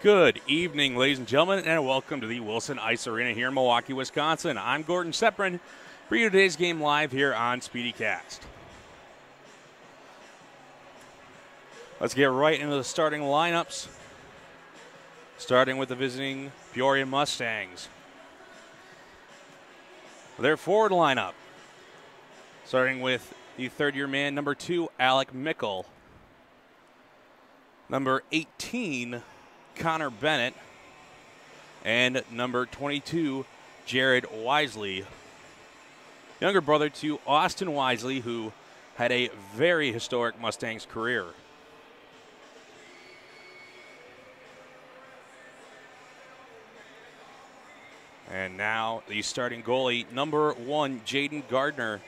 Good evening, ladies and gentlemen, and welcome to the Wilson Ice Arena here in Milwaukee, Wisconsin. I'm Gordon Seprin, bringing you today's game live here on SpeediCast. Let's get right into the starting lineups, starting with the visiting Peoria Mustangs. Their forward lineup, starting with the third-year man, number 2, Alec Mickle. Number 18, Connor Bennett, and number 22, Jared Wisely. Younger brother to Austin Wisely, who had a very historic Mustangs career. And now the starting goalie, number 1, Jaden Gardner.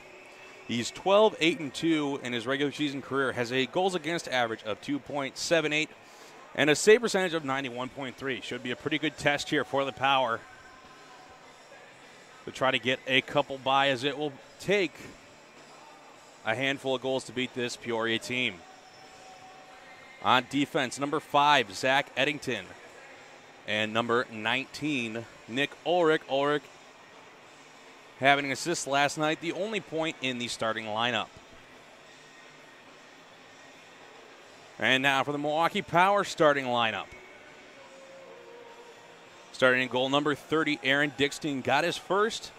He's 12-8-2 in his regular season career, has a goals against average of 2.78 and a save percentage of 91.3. Should be a pretty good test here for the Power to try to get a couple by, as it will take a handful of goals to beat this Peoria team. On defense, number 5, Zach Eddington, and number 19, Nick Ulrich. Ulrich having an assist last night, the only point in the starting lineup. And now for the Milwaukee Power starting lineup. Starting in goal, number 30, Aaron Dickstein got his first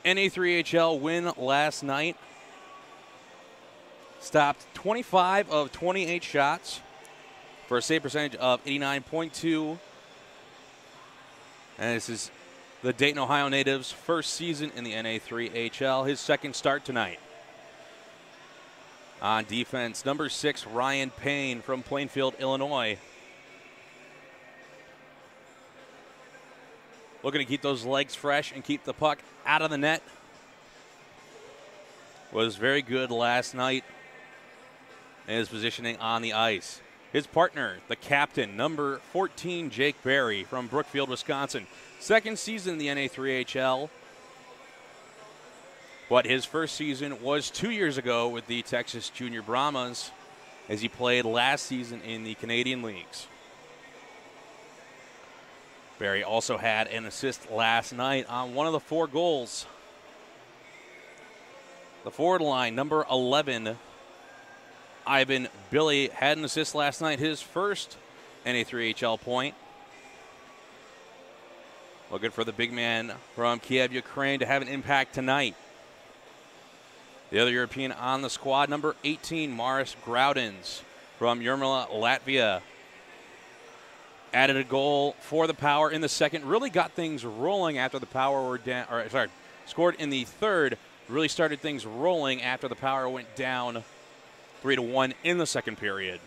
NA3HL win last night. Stopped 25 of 28 shots for a save percentage of 89.2. And this is the Dayton, Ohio native's first season in the NA3HL, his second start tonight. On defense, number 6, Ryan Payne from Plainfield, Illinois. Looking to keep those legs fresh and keep the puck out of the net. Was very good last night in his positioning on the ice. His partner, the captain, number 14, Jake Berry from Brookfield, Wisconsin. Second season in the NA3HL. But his first season was 2 years ago with the Texas Junior Brahmas, as he played last season in the Canadian Leagues. Barry also had an assist last night on one of the 4 goals. The forward line, number 11, Ivan Billy, had an assist last night, his first NA3HL point. Looking for the big man from Kiev, Ukraine, to have an impact tonight. The other European on the squad, number 18, Maris Groudens from Jurmala, Latvia. Added a goal for the Power in the second. Really got things rolling after the Power were down. Scored in the third. Really started things rolling after the Power went down 3-1 in the second period.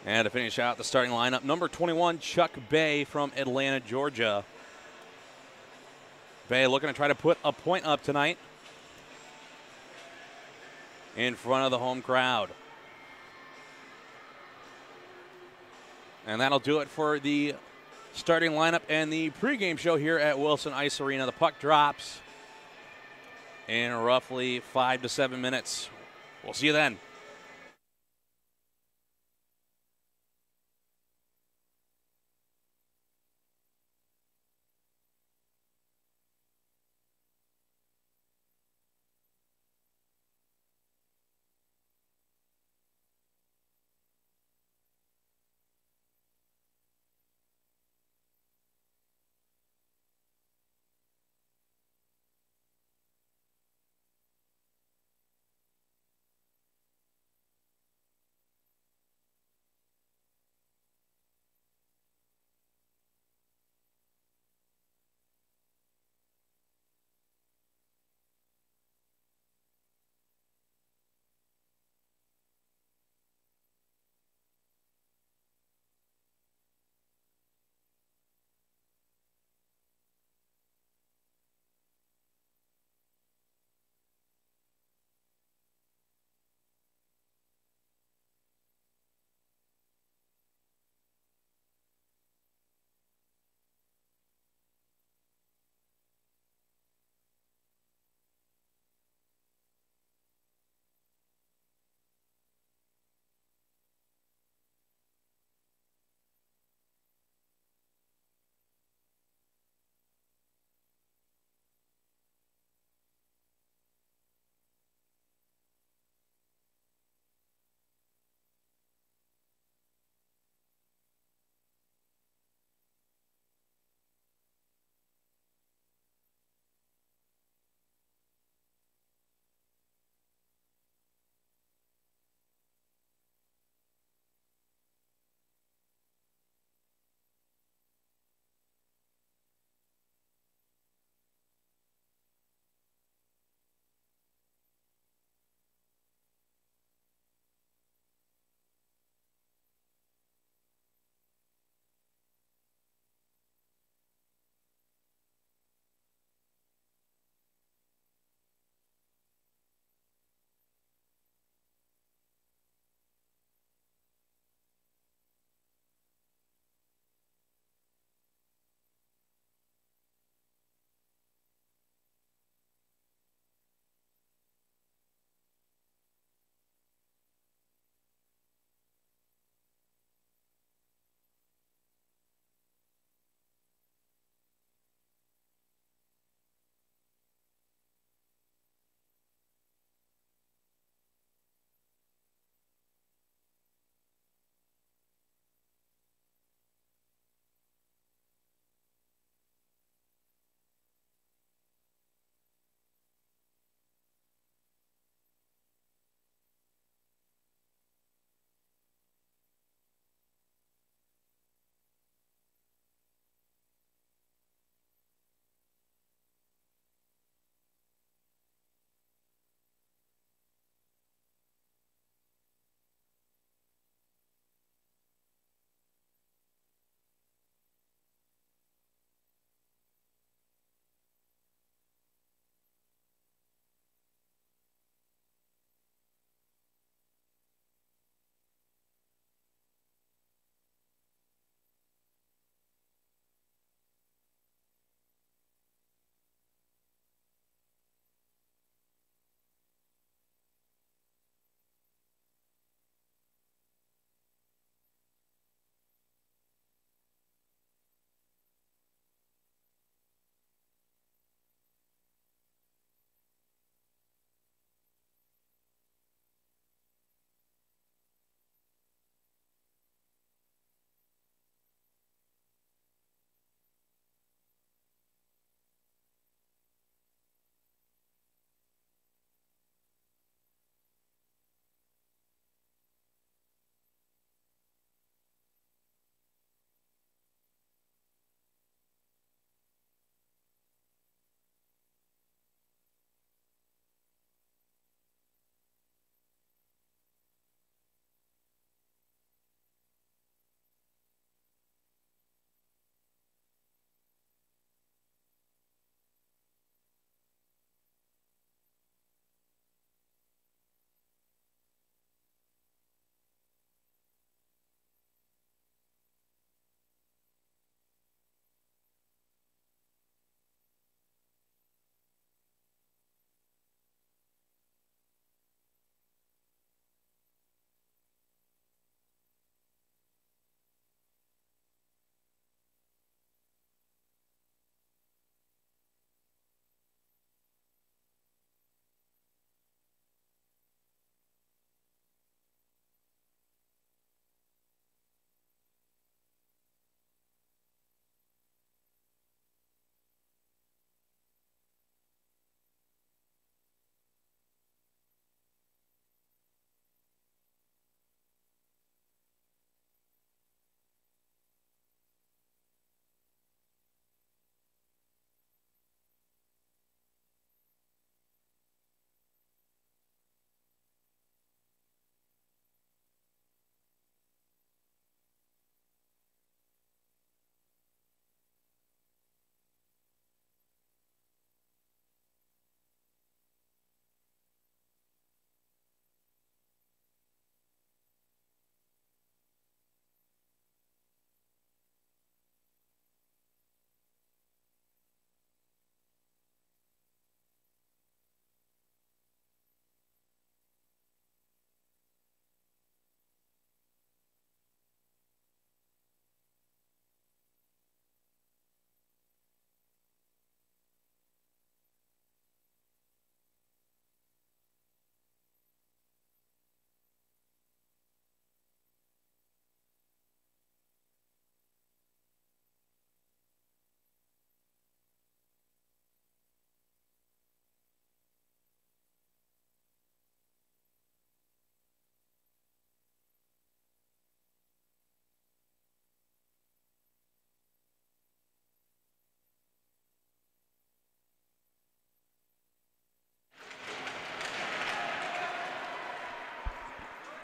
And to finish out the starting lineup, number 21, Chuck Bay from Atlanta, Georgia. Bay looking to try to put a point up tonight in front of the home crowd. And that'll do it for the starting lineup and the pregame show here at Wilson Ice Arena. The puck drops in roughly 5 to 7 minutes. We'll see you then.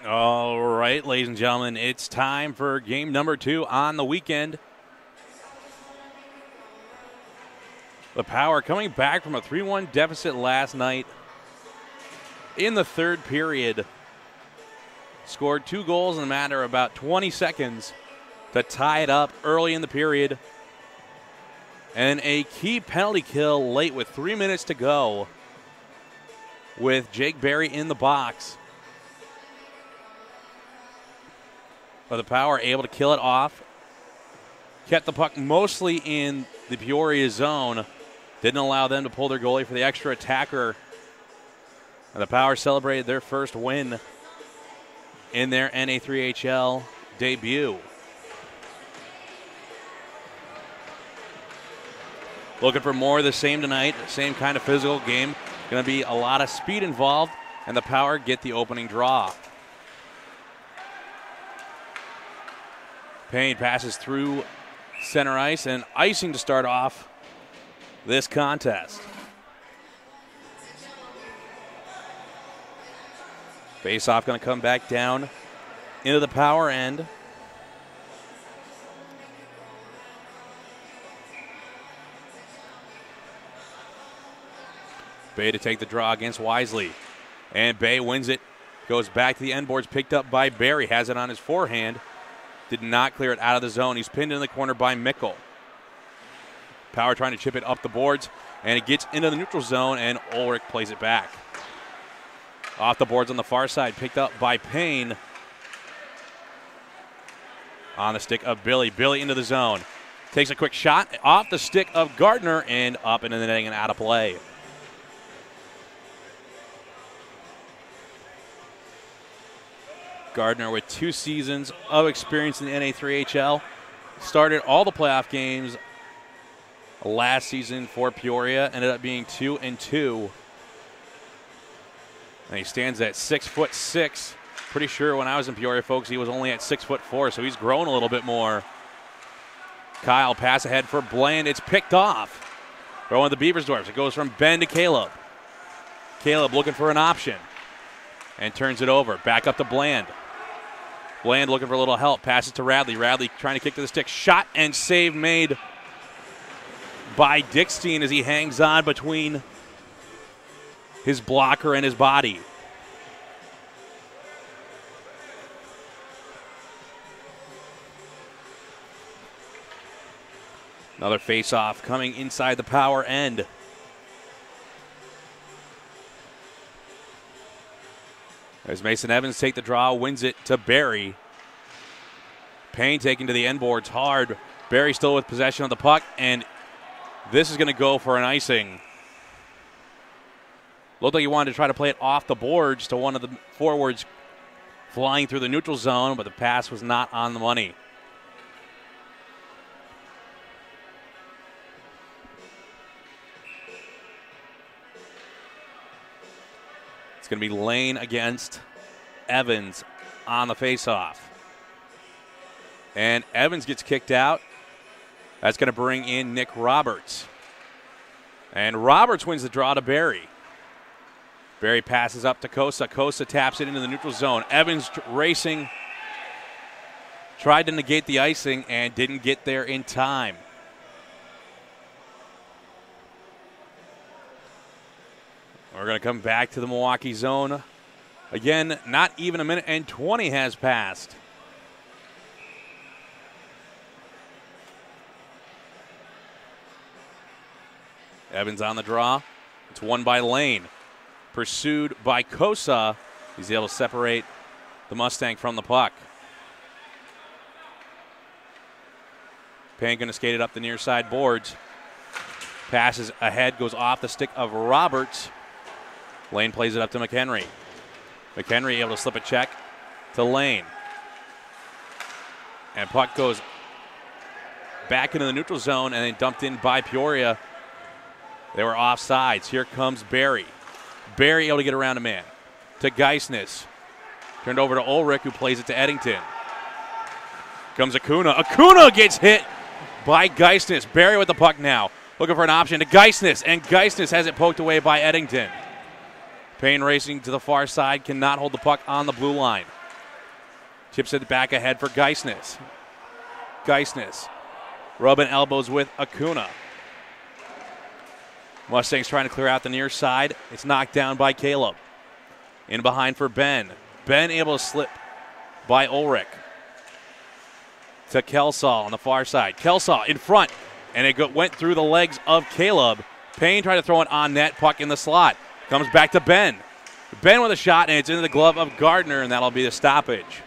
All right, ladies and gentlemen, it's time for game number 2 on the weekend. The Power coming back from a 3-1 deficit last night in the third period. Scored 2 goals in a matter of about 20 seconds to tie it up early in the period. And a key penalty kill late with 3 minutes to go with Jake Berry in the box. But the Power able to kill it off. Kept the puck mostly in the Peoria zone. Didn't allow them to pull their goalie for the extra attacker. And the Power celebrated their first win in their NA3HL debut. Looking for more of the same tonight. Same kind of physical game. Going to be a lot of speed involved, and the Power get the opening draw. Payne passes through center ice and icing to start off this contest. Face-off going to come back down into the Power end. Bay to take the draw against Wisely. And Bay wins it. Goes back to the end boards, picked up by Barry. Has it on his forehand. Did not clear it out of the zone. He's pinned in the corner by Mickle. Power trying to chip it up the boards, and it gets into the neutral zone, and Ulrich plays it back. Off the boards on the far side, picked up by Payne. On the stick of Billy. Billy into the zone. Takes a quick shot off the stick of Gardner and up into the netting and out of play. Gardner with 2 seasons of experience in the NA3HL. Started all the playoff games last season for Peoria. Ended up being 2-2. And he stands at 6'6". Pretty sure when I was in Peoria, folks, he was only at 6'4", so he's grown a little bit more. Kyle pass ahead for Bland. It's picked off for one of the Beaversdorfs. It goes from Ben to Caleb. Caleb looking for an option and turns it over. Back up to Bland. Bland looking for a little help. Passes to Radley. Radley trying to kick to the stick. Shot and save made by Dickstein as he hangs on between his blocker and his body. Another face-off coming inside the Power end. As Mason Evans take the draw, wins it to Barry. Payne taking to the end boards hard. Barry still with possession of the puck, and this is going to go for an icing. Looked like he wanted to try to play it off the boards to one of the forwards flying through the neutral zone, but the pass was not on the money. It's going to be Lane against Evans on the faceoff. And Evans gets kicked out. That's going to bring in Nick Roberts. And Roberts wins the draw to Barry. Barry passes up to Kosa. Kosa taps it into the neutral zone. Evans racing. Tried to negate the icing and didn't get there in time. We're going to come back to the Milwaukee zone. Again, not even a minute and 20 has passed. Evans on the draw. It's won by Lane. Pursued by Kosa. He's able to separate the Mustang from the puck. Payne going to skate it up the near side boards. Passes ahead, goes off the stick of Roberts. Lane plays it up to McHenry. McHenry able to slip a check to Lane. And puck goes back into the neutral zone and then dumped in by Peoria. They were offsides. Here comes Barry. Barry able to get around a man. To Geisness. Turned over to Ulrich, who plays it to Eddington. Comes Acuna. Acuna gets hit by Geisness. Barry with the puck now. Looking for an option to Geisness, and Geisness has it poked away by Eddington. Payne racing to the far side, cannot hold the puck on the blue line. Chips it back ahead for Geisness. Geisness rubbing elbows with Acuna. Mustangs trying to clear out the near side. It's knocked down by Caleb. In behind for Ben. Ben able to slip by Ulrich. To Kelsall on the far side. Kelsall in front. And it went through the legs of Caleb. Payne tried to throw it on net. Puck in the slot. Comes back to Ben. Ben with a shot, and it's into the glove of Gardner, and that'll be the stoppage.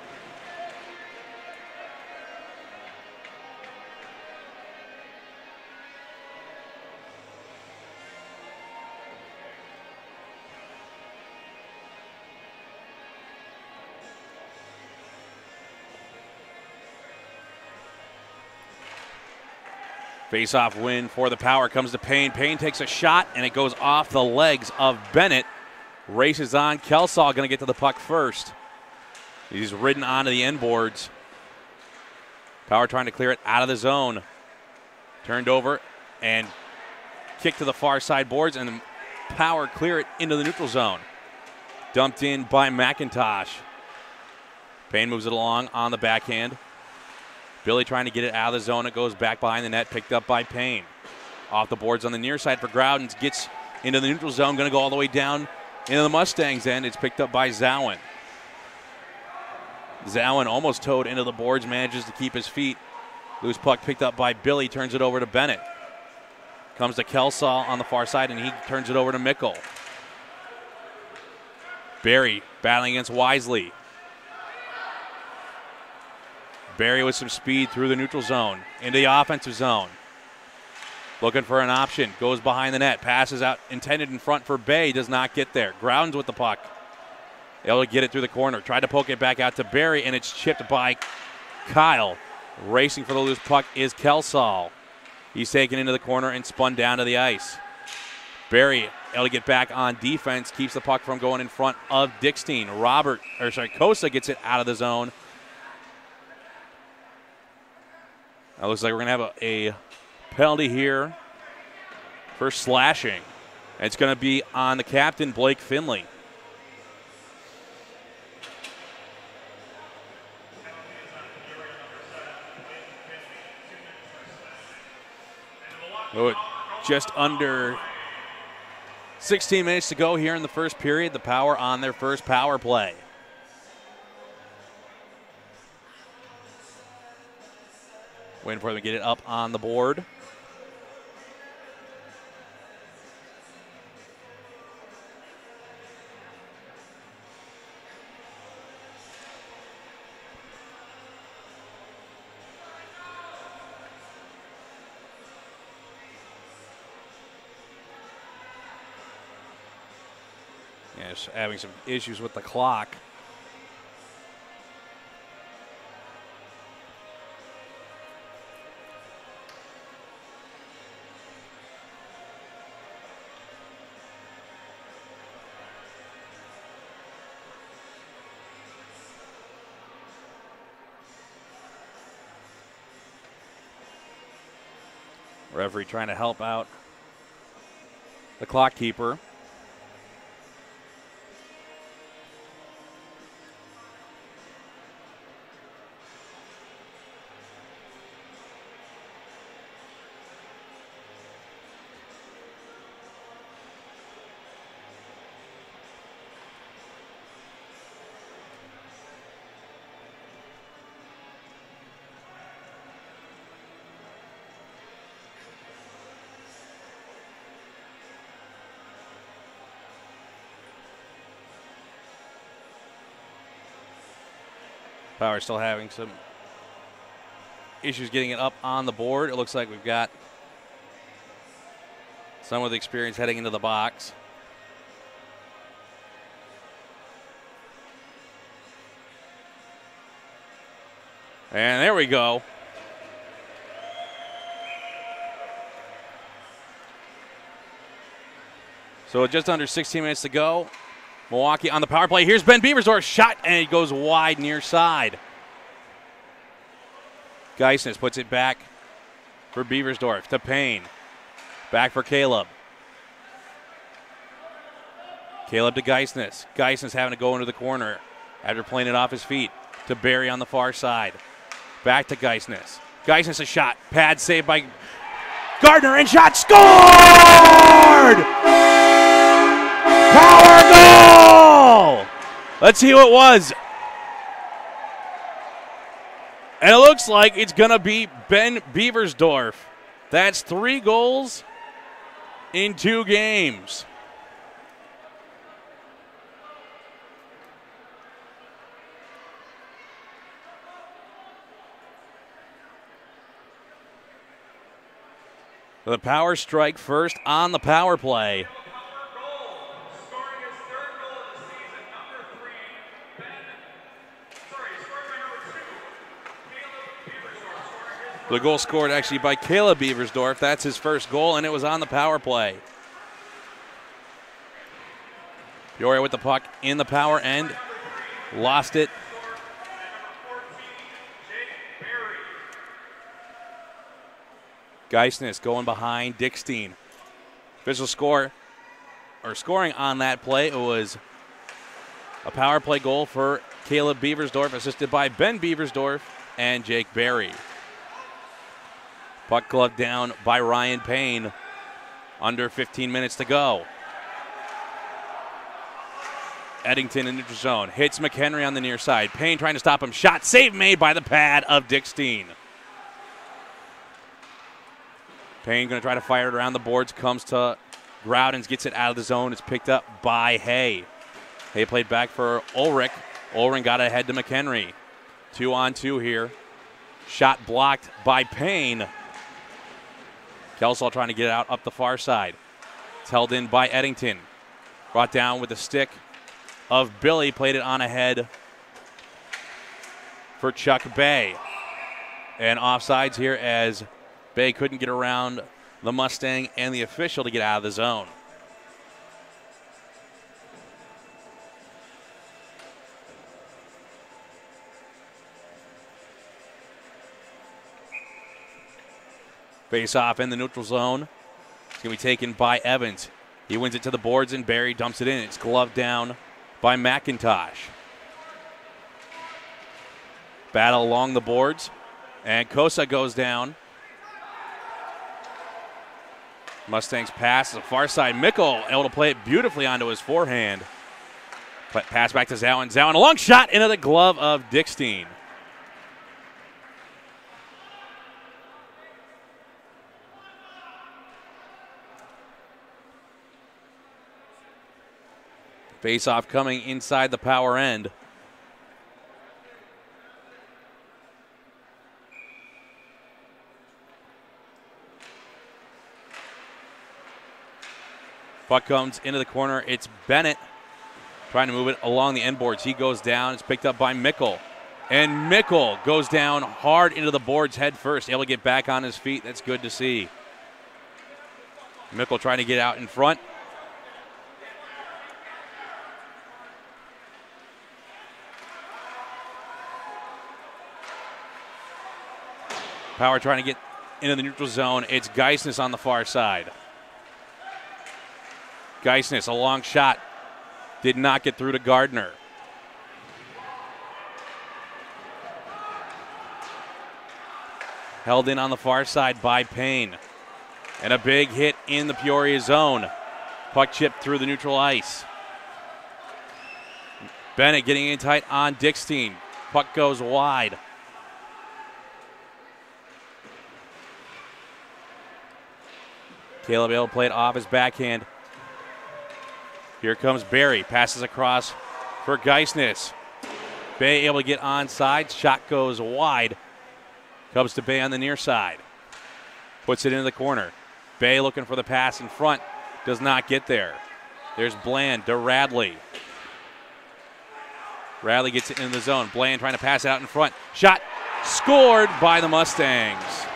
Face-off win for the Power comes to Payne. Payne takes a shot, and it goes off the legs of Bennett. Races on. Kelsall going to get to the puck first. He's ridden onto the end boards. Power trying to clear it out of the zone. Turned over and kicked to the far side boards, and the Power clear it into the neutral zone. Dumped in by McIntosh. Payne moves it along on the backhand. Billy trying to get it out of the zone. It goes back behind the net, picked up by Payne. Off the boards on the near side for Groudens. Gets into the neutral zone, going to go all the way down into the Mustangs end. It's picked up by Zowen. Zowen almost towed into the boards, manages to keep his feet. Loose puck picked up by Billy, turns it over to Bennett. Comes to Kelsall on the far side, and he turns it over to Mickle. Barry battling against Wisely. Barry with some speed through the neutral zone, into the offensive zone. Looking for an option, goes behind the net, passes out, intended in front for Bay, does not get there. Grounds with the puck. Able to get it through the corner, tried to poke it back out to Barry, and it's chipped by Kyle. Racing for the loose puck is Kelsall. He's taken into the corner and spun down to the ice. Barry able to get back on defense, keeps the puck from going in front of Dickstein. Kosa gets it out of the zone. It looks like we're going to have a penalty here for slashing. It's going to be on the captain, Blake Finley. Just under 16 minutes to go here in the first period. The Power on their first power play. Waiting for them to get it up on the board. Yes, having some issues with the clock. Referee trying to help out the clock keeper. Power still having some issues getting it up on the board. It looks like we've got some of the experience heading into the box. And there we go. So just under 16 minutes to go. Milwaukee on the power play. Here's Ben Beaversdorf, shot, and it goes wide near side. Geisness puts it back for Beaversdorf to Payne. Back for Caleb. Caleb to Geisness. Geisness having to go into the corner after playing it off his feet. to Barry on the far side. Back to Geisness. Geisness a shot. Pad saved by Gardner, and shot scored! Power goal! Let's see who it was. And it looks like it's going to be Ben Beversdorf. That's 3 goals in 2 games. The power strike first on the power play. The goal scored actually by Caleb Beversdorf. That's his first goal, and it was on the power play. Peoria with the puck in the power end. Lost it. Geisness going behind Dickstein. Official scoring on that play. It was a power play goal for Caleb Beversdorf, assisted by Ben Beversdorf and Jake Berry. Puck gloved down by Ryan Payne. Under 15 minutes to go. Eddington in neutral zone. Hits McHenry on the near side. Payne trying to stop him. Shot save made by the pad of Dickstein. Payne going to try to fire it around the boards. Comes to Groudens. Gets it out of the zone. It's picked up by Hay. Hay played back for Ulrich. Ulrich got ahead to McHenry. 2-on-2 here. Shot blocked by Payne. Kelsall trying to get it out up the far side. It's held in by Eddington. Brought down with the stick of Billy. Played it on ahead for Chuck Bay. And offsides here as Bay couldn't get around the Mustang and the official to get out of the zone. Face off in the neutral zone. It's going to be taken by Evans. He wins it to the boards, and Barry dumps it in. It's gloved down by McIntosh. Battle along the boards, and Kosa goes down. Mustangs pass to the far side. Mickle able to play it beautifully onto his forehand. Pass back to Zowan. Zowan, a long shot into the glove of Dickstein. Face-off coming inside the power end. Puck comes into the corner. It's Bennett trying to move it along the end boards. He goes down. It's picked up by Mickle. And Mickle goes down hard into the boards head first. Able to get back on his feet. That's good to see. Mickle trying to get out in front. Power trying to get into the neutral zone. It's Geisness on the far side. Geisness, a long shot. Did not get through to Gardner. Held in on the far side by Payne. And a big hit in the Peoria zone. Puck chipped through the neutral ice. Bennett getting in tight on Dickstein. Puck goes wide. Caleb able to play it off his backhand. Here comes Barry. Passes across for Geisness. Bay able to get onside. Shot goes wide. Comes to Bay on the near side. Puts it into the corner. Bay looking for the pass in front. Does not get there. There's Bland to Radley. Radley gets it into the zone. Bland trying to pass it out in front. Shot scored by the Mustangs.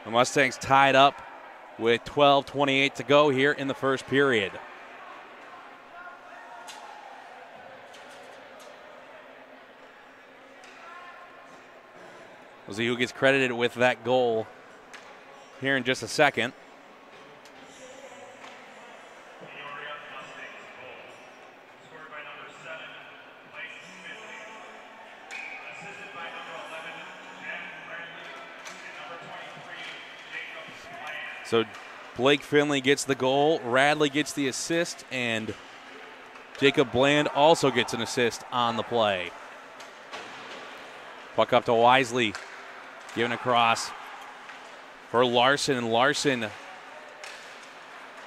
The Mustangs tied up with 12:28 to go here in the first period. We'll see who gets credited with that goal here in just a second. So Blake Finley gets the goal, Radley gets the assist, and Jacob Bland also gets an assist on the play. Puck up to Wisely, given across for Larson, and Larson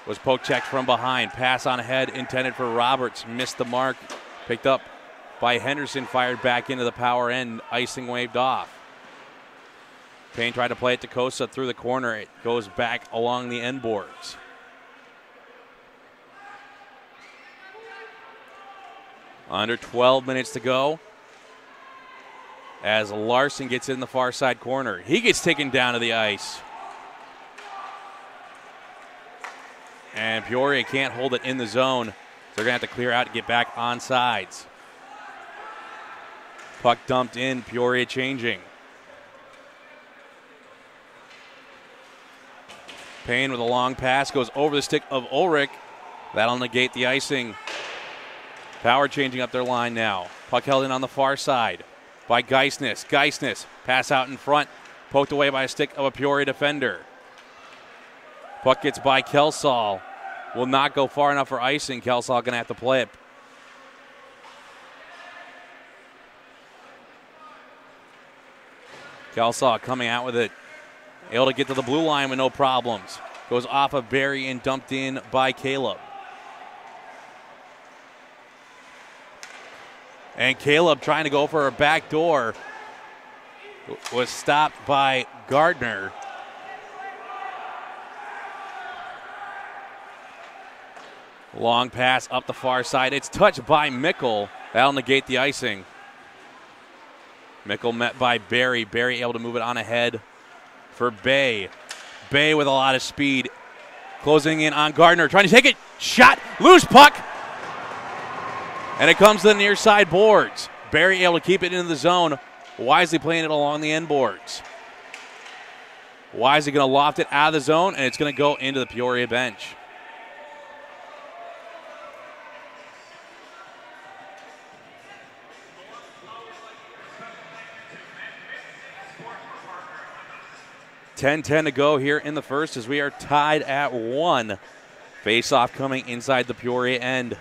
was poke checked from behind. Pass on ahead intended for Roberts, missed the mark, picked up by Henderson, fired back into the power end, icing waved off. Payne tried to play it to Kosa through the corner. It goes back along the end boards. Under 12 minutes to go as Larson gets in the far side corner. He gets taken down to the ice. And Peoria can't hold it in the zone. So they're going to have to clear out to get back on sides. Puck dumped in, Peoria changing. Payne with a long pass goes over the stick of Ulrich. That'll negate the icing. Power changing up their line now. Puck held in on the far side by Geisness. Geisness, pass out in front, poked away by a stick of a Peoria defender. Puck gets by Kelsall. Will not go far enough for icing. Kelsall going to have to play it. Kelsall coming out with it. Able to get to the blue line with no problems. Goes off of Barry and dumped in by Caleb. And Caleb trying to go for a back door was stopped by Gardner. Long pass up the far side. It's touched by Mickle. That'll negate the icing. Mickle met by Barry. Barry able to move it on ahead for Bay. Bay with a lot of speed. Closing in on Gardner. Trying to take it. Shot. Loose puck. And it comes to the near side boards. Barry able to keep it into the zone. Wisely playing it along the end boards. Wisely going to loft it out of the zone, and it's going to go into the Peoria bench. .10 to go here in the first as we are tied at 1. Face-off coming inside the Peoria end.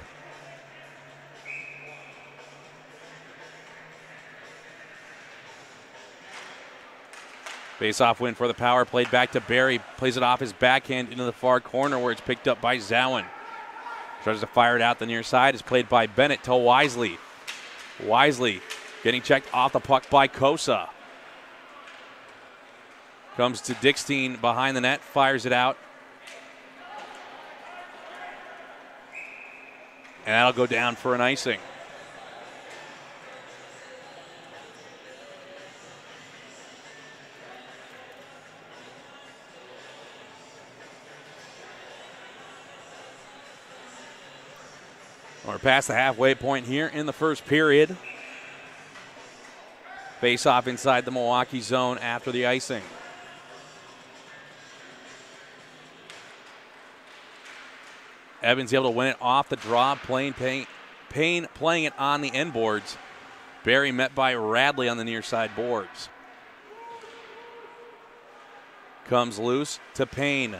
Face-off win for the Power. Played back to Barry. Plays it off his backhand into the far corner where it's picked up by Zowen. Tries to fire it out the near side. It's played by Bennett to Wisely. Wisely getting checked off the puck by Kosa. Comes to Dickstein behind the net, fires it out. And that'll go down for an icing. We're past the halfway point here in the first period. Face off inside the Milwaukee zone after the icing. Evans able to win it off the draw. Payne playing it on the end boards. Barry met by Radley on the near side boards. Comes loose to Payne.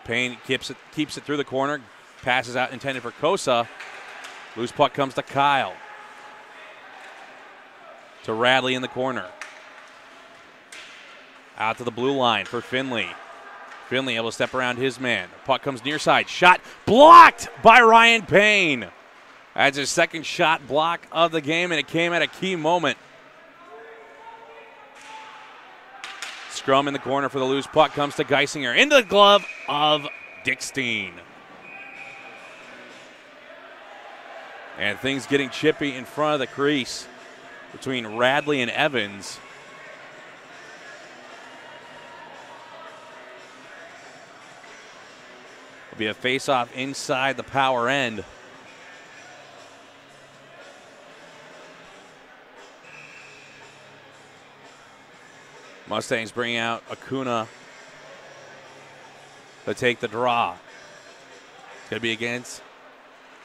Payne keeps it through the corner. Passes out intended for Kosa. Loose puck comes to Kyle. To Radley in the corner. Out to the blue line for Finley. Finley able to step around his man. Puck comes near side. Shot blocked by Ryan Payne. That's his second shot block of the game, and it came at a key moment. Scrum in the corner for the loose puck comes to Geisinger. Into the glove of Dickstein. And things getting chippy in front of the crease between Radley and Evans. It'll be a face-off inside the Power end. Mustangs bringing out Acuna to take the draw. It's going to be against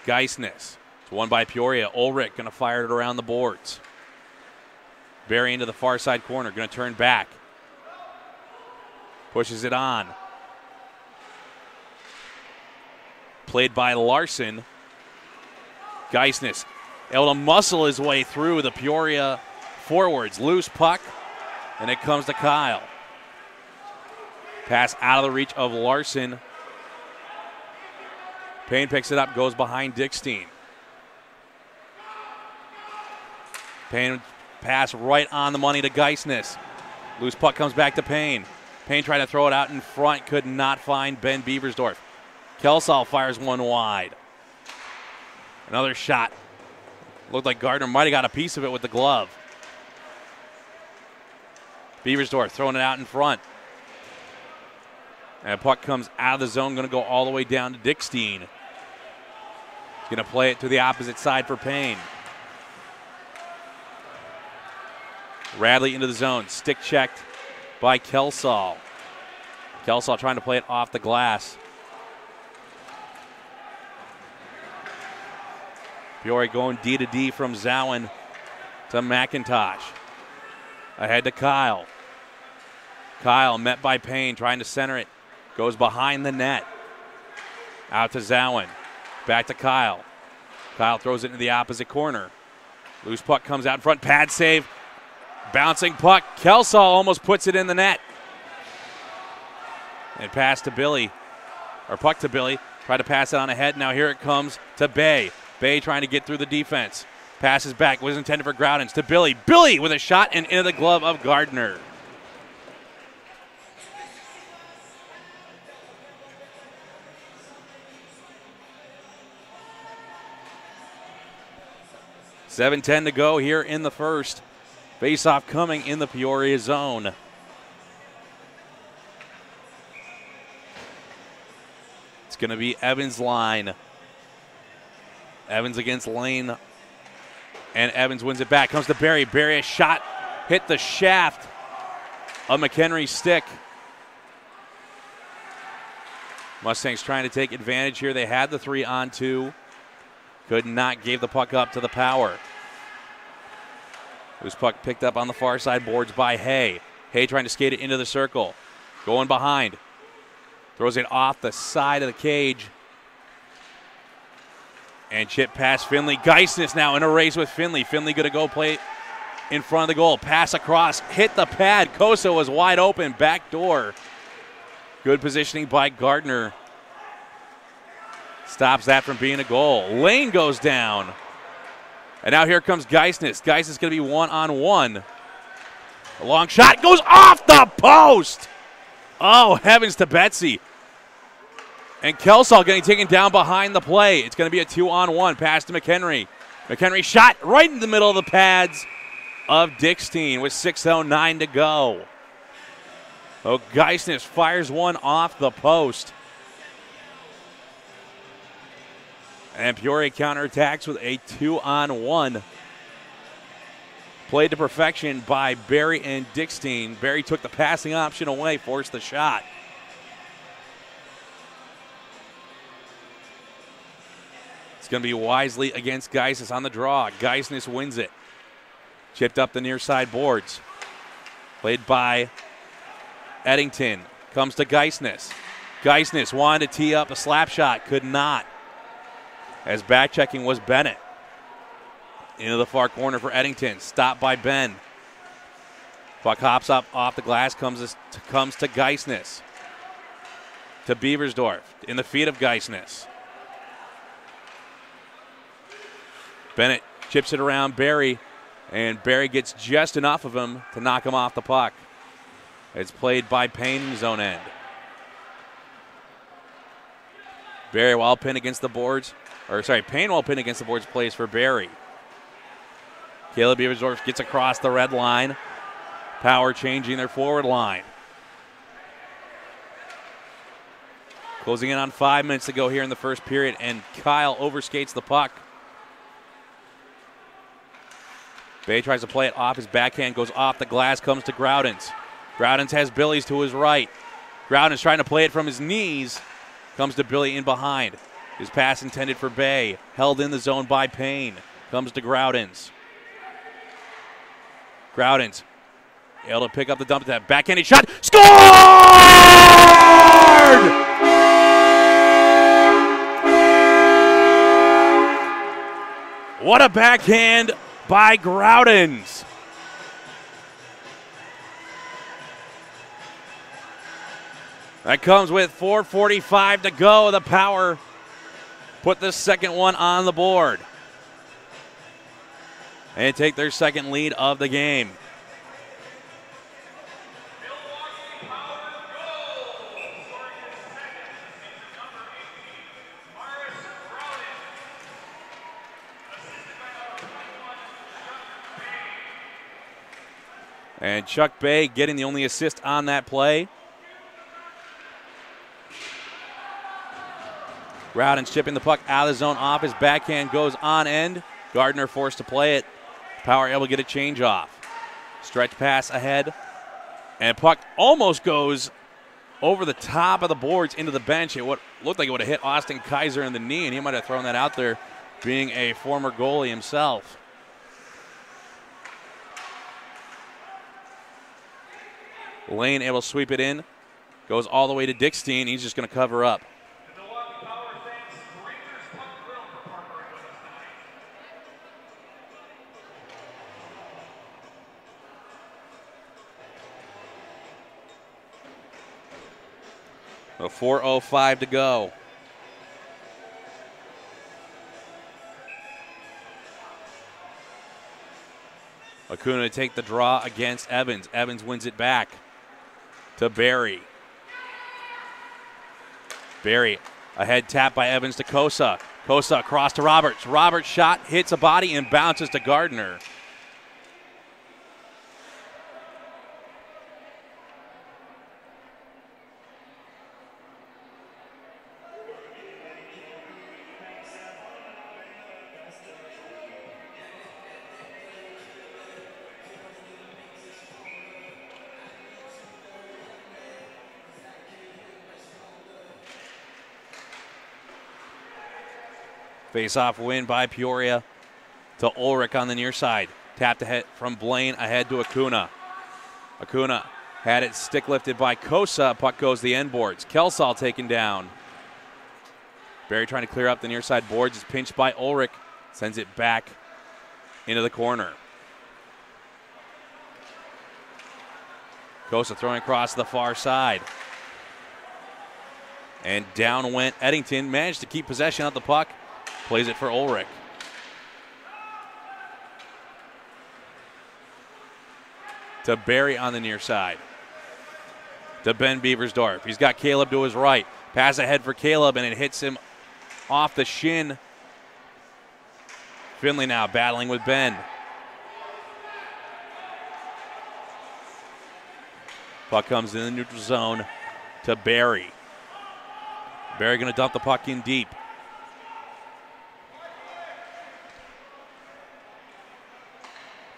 Geisness. It's won by Peoria. Ulrich going to fire it around the boards. Barry into the far side corner. Going to turn back. Pushes it on. Played by Larson. Geisness able to muscle his way through the Peoria forwards. Loose puck, and it comes to Kyle. Pass out of the reach of Larson. Payne picks it up, goes behind Dickstein. Payne pass right on the money to Geisness. Loose puck comes back to Payne. Payne trying to throw it out in front, could not find Ben Beversdorf. Kelsall fires one wide. Another shot. Looked like Gardner might have got a piece of it with the glove. Beversdorf throwing it out in front. And a puck comes out of the zone, going to go all the way down to Dickstein. He's going to play it to the opposite side for Payne. Radley into the zone, stick checked by Kelsall. Kelsall trying to play it off the glass. Peoria going D to D from Zowen to McIntosh. Ahead to Kyle. Kyle met by Payne, trying to center it. Goes behind the net. Out to Zowen. Back to Kyle. Kyle throws it into the opposite corner. Loose puck comes out in front. Pad save. Bouncing puck. Kelsall almost puts it in the net. And pass to Billy. Or puck to Billy. Try to pass it on ahead. Now here it comes to Bay. Bay trying to get through the defense. Passes back. Was intended for Groudens. To Billy. Billy with a shot and into the glove of Gardner. .7:10 to go here in the first. Face-off coming in the Peoria zone. It's going to be Evans' line. Evans against Lane. And Evans wins it back. Comes to Barry. Barry, a shot. Hit the shaft of McHenry's stick. Mustangs trying to take advantage here. They had the 3-on-2. Could not, gave the puck up to the Power. Loose puck picked up on the far side boards by Hay. Hay trying to skate it into the circle. Going behind. Throws it off the side of the cage. And chip past Finley. Geisness now in a race with Finley. Finley going to go play in front of the goal. Pass across. Hit the pad. Kosa was wide open. Back door. Good positioning by Gardner. Stops that from being a goal. Lane goes down. And now here comes Geisness. Geisness going to be one-on-one. A long shot goes off the post. Oh, heavens to Betsy. And Kelsall getting taken down behind the play. It's going to be a 2-on-1. Pass to McHenry. McHenry shot right in the middle of the pads of Dickstein with 6:09 to go. Oh, Geisness fires one off the post. And Peoria counterattacks with a 2-on-1. Played to perfection by Barry and Dickstein. Barry took the passing option away, forced the shot. It's going to be Wisely against Geisness on the draw. Geisness wins it. Chipped up the near side boards. Played by Eddington. Comes to Geisness. Geisness wanted to tee up a slap shot. Could not. As back checking was Bennett. Into the far corner for Eddington. Stopped by Ben. Puck hops up off the glass. Comes to Geisness. To Beversdorf. In the feet of Geisness. Bennett chips it around Barry. And Barry gets just enough of him to knock him off the puck. It's played by Payne in his own end. Barry while pinned against the boards. Payne while pinned against the boards plays for Barry. Caleb Beversdorf gets across the red line. Power changing their forward line. Closing in on 5 minutes to go here in the first period, and Kyle overskates the puck. Bay tries to play it off his backhand, goes off the glass, comes to Groudens. Groudens has Billy's to his right. Groudens trying to play it from his knees. Comes to Billy in behind. His pass intended for Bay. Held in the zone by Payne. Comes to Groudens. Groudens able to pick up the dump attack. Backhanded shot. Score! What a backhand by Groudens. That comes with 4:45 to go. The Power put the second one on the board and take their second lead of the game. And Chuck Bay getting the only assist on that play. Groudens chipping the puck out of the zone off. His backhand goes on end. Gardner forced to play it. Power able to get a change off. Stretch pass ahead. And puck almost goes over the top of the boards into the bench. It looked like it would have hit Austin Kaiser in the knee, and he might have thrown that out there, being a former goalie himself. Lane able to sweep it in. Goes all the way to Dickstein. He's just going to cover up. So 4:05 to go. Acuna to take the draw against Evans. Evans wins it back to Barry. Barry, a head tap by Evans to Kosa. Kosa across to Roberts. Roberts' shot hits a body and bounces to Gardner. Face-off win by Peoria to Ulrich on the near side. Tapped ahead from Blaine ahead to Acuna. Acuna had it stick lifted by Kosa. Puck goes the end boards. Kelsall taken down. Barry trying to clear up the near side boards. Is pinched by Ulrich. Sends it back into the corner. Kosa throwing across the far side. And down went Eddington. Managed to keep possession of the puck. Plays it for Ulrich. To Barry on the near side. To Ben Beaversdorf. He's got Caleb to his right. Pass ahead for Caleb, and it hits him off the shin. Finley now battling with Ben. Puck comes in the neutral zone to Barry. Barry going to dump the puck in deep.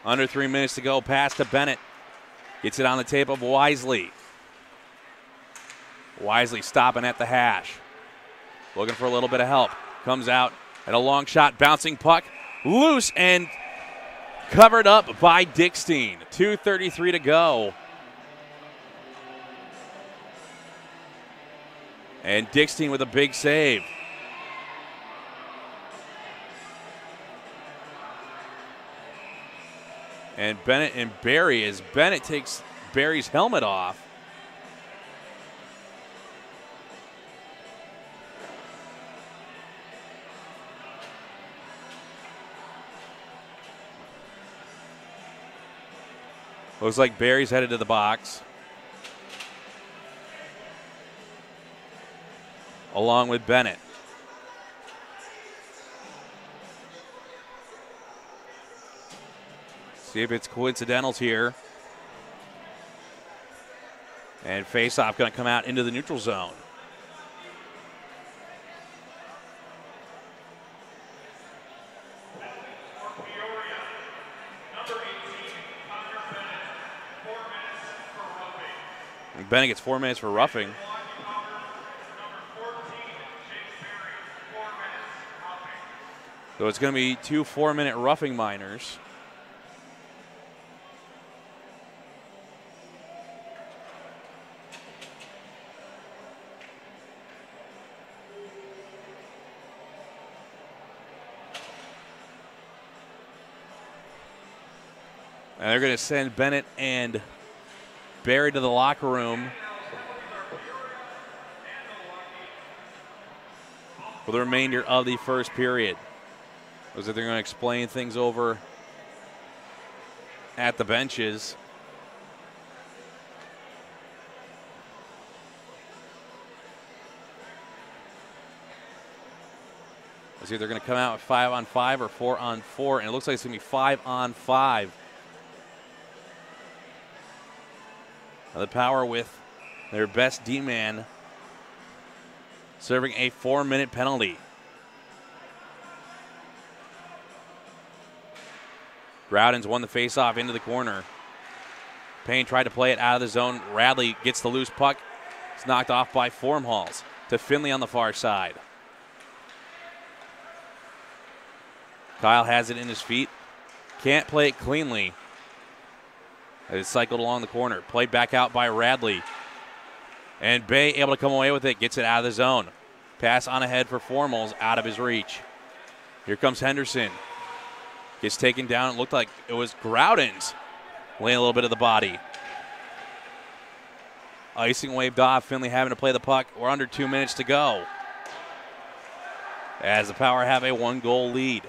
Under 3 minutes to go. Pass to Bennett. Gets it on the tape of Wisely. Wisely stopping at the hash. Looking for a little bit of help. Comes out and a long shot. Bouncing puck. Loose and covered up by Dickstein. 2:33 to go. And Dickstein with a big save. And Bennett and Barry, as Bennett takes Barry's helmet off. Looks like Barry's headed to the box. Along with Bennett. See if it's coincidentals here. And face-off going to come out into the neutral zone. And Bennett gets 4 minutes for roughing. So it's going to be 2 4-minute roughing minors. And they're going to send Bennett and Barry to the locker room for the remainder of the first period. Looks like they're going to explain things over at the benches. Let's see if they're going to come out with 5-on-5 or 4-on-4, and it looks like it's going to be 5-on-5. The Power with their best D-man serving a 4-minute penalty. Groudon's won the faceoff into the corner. Payne tried to play it out of the zone. Radley gets the loose puck. It's knocked off by Formhalls to Finley on the far side. Kyle has it in his feet. Can't play it cleanly. It's cycled along the corner. Played back out by Radley. And Bay able to come away with it. Gets it out of the zone. Pass on ahead for Formals, out of his reach. Here comes Henderson. Gets taken down. It looked like it was Groudon's laying a little bit of the body. Icing waved off. Finley having to play the puck. We're under 2 minutes to go, as the Power have a 1-goal lead.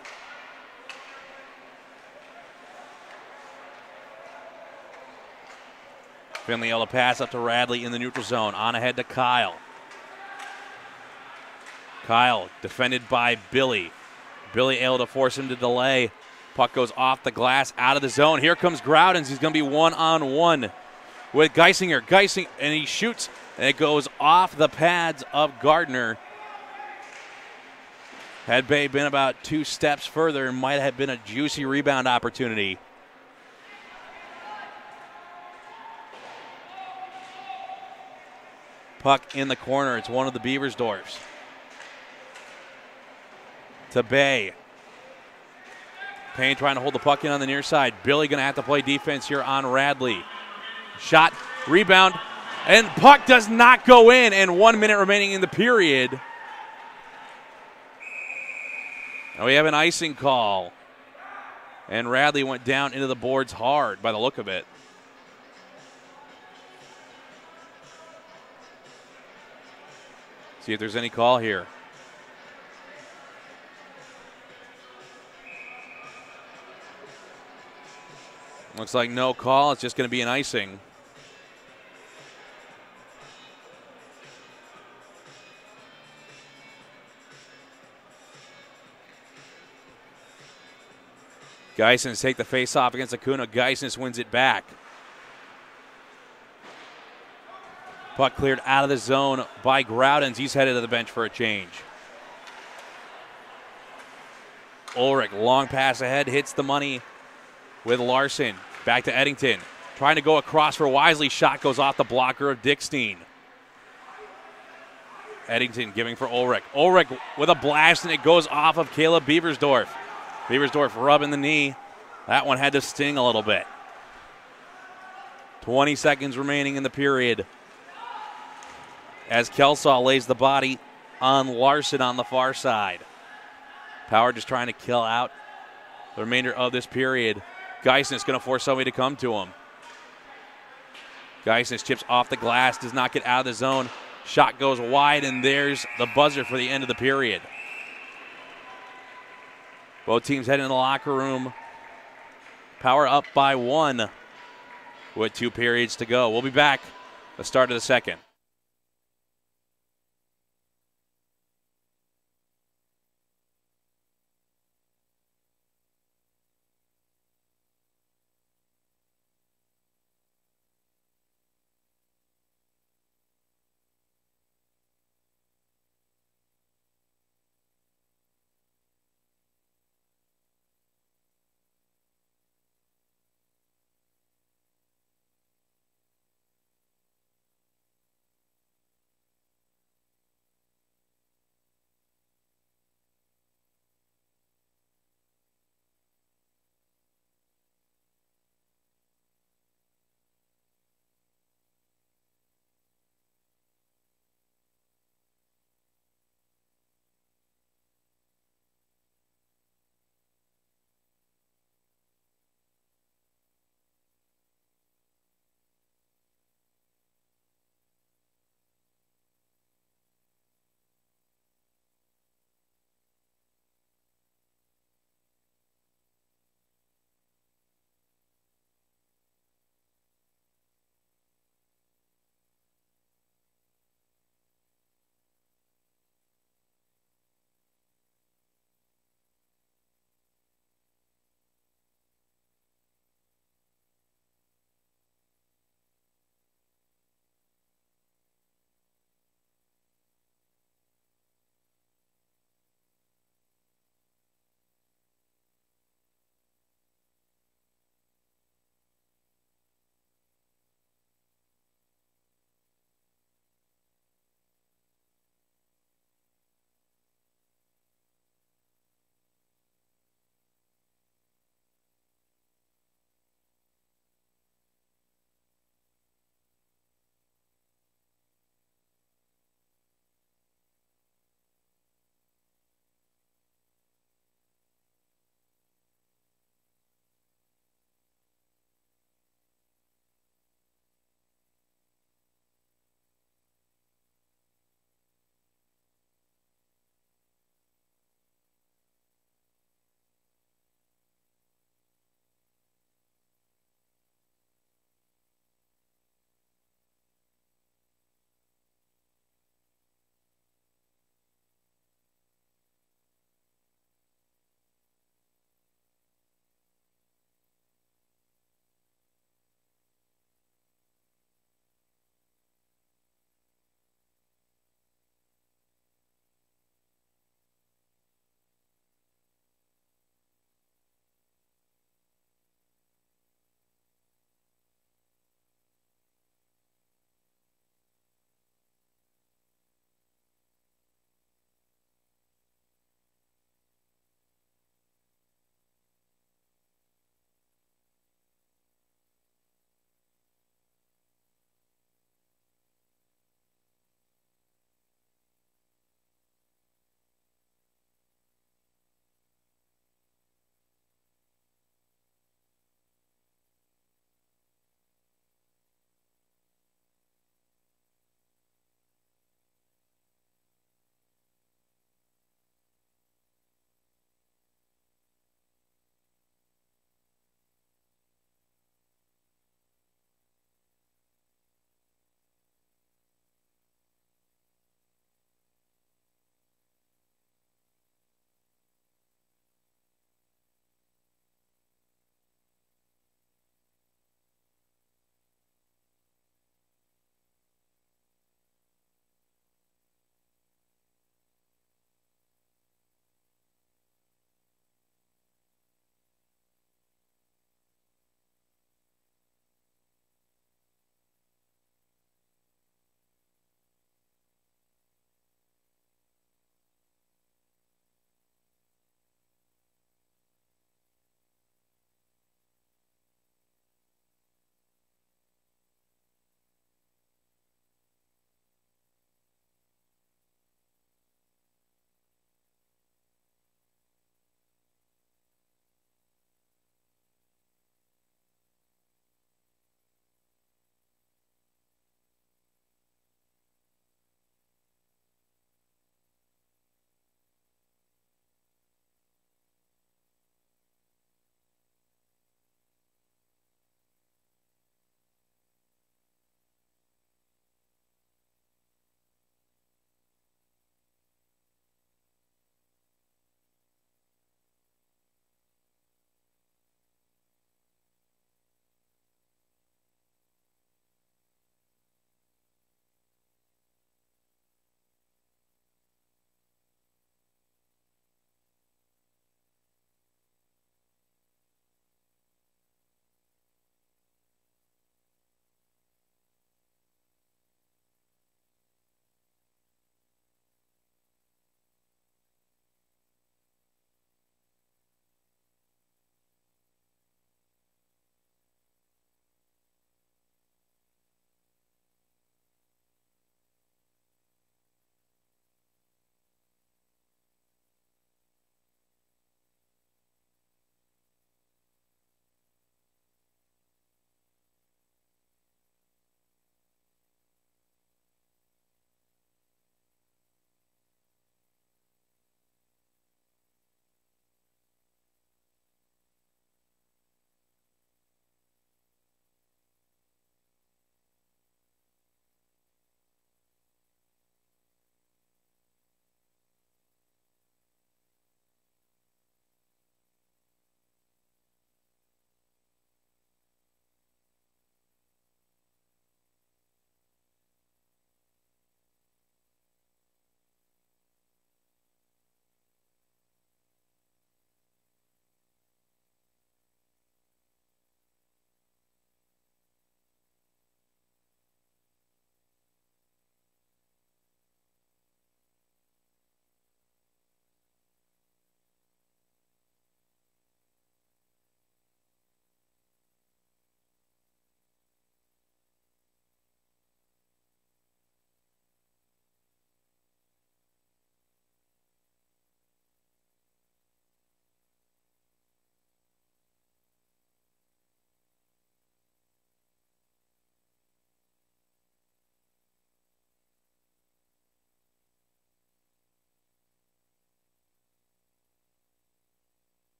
Finley able to pass up to Radley in the neutral zone. On ahead to Kyle. Kyle defended by Billy. Billy able to force him to delay. Puck goes off the glass, out of the zone. Here comes Groudon's. He's going to be 1-on-1 with Geisinger. Geisinger, and he shoots, and it goes off the pads of Gardner. Had Bay been about 2 steps further, it might have been a juicy rebound opportunity. Puck in the corner. It's one of the Beaversdorfs. To Bay. Payne trying to hold the puck in on the near side. Billy going to have to play defense here on Radley. Shot, rebound, and puck does not go in, and 1 minute remaining in the period. Now we have an icing call, and Radley went down into the boards hard by the look of it. See if there's any call here. Looks like no call. It's just going to be an icing. Geisens take the face-off against Acuna. Geisens wins it back. Puck cleared out of the zone by Groudon's. He's headed to the bench for a change. Ulrich, long pass ahead, hits the money with Larson. Back to Eddington. Trying to go across for Wisely. Shot goes off the blocker of Dickstein. Eddington giving for Ulrich. Ulrich with a blast, and it goes off of Caleb Beaversdorf. Beaversdorf rubbing the knee. That one had to sting a little bit. 20 seconds remaining in the period, as Kelsaw lays the body on Larson on the far side. Power just trying to kill out the remainder of this period. Geisens is going to force somebody to come to him. Geisens chips off the glass, does not get out of the zone. Shot goes wide, and there's the buzzer for the end of the period. Both teams heading in the locker room. Power up by 1 with 2 periods to go. We'll be back at the start of the second.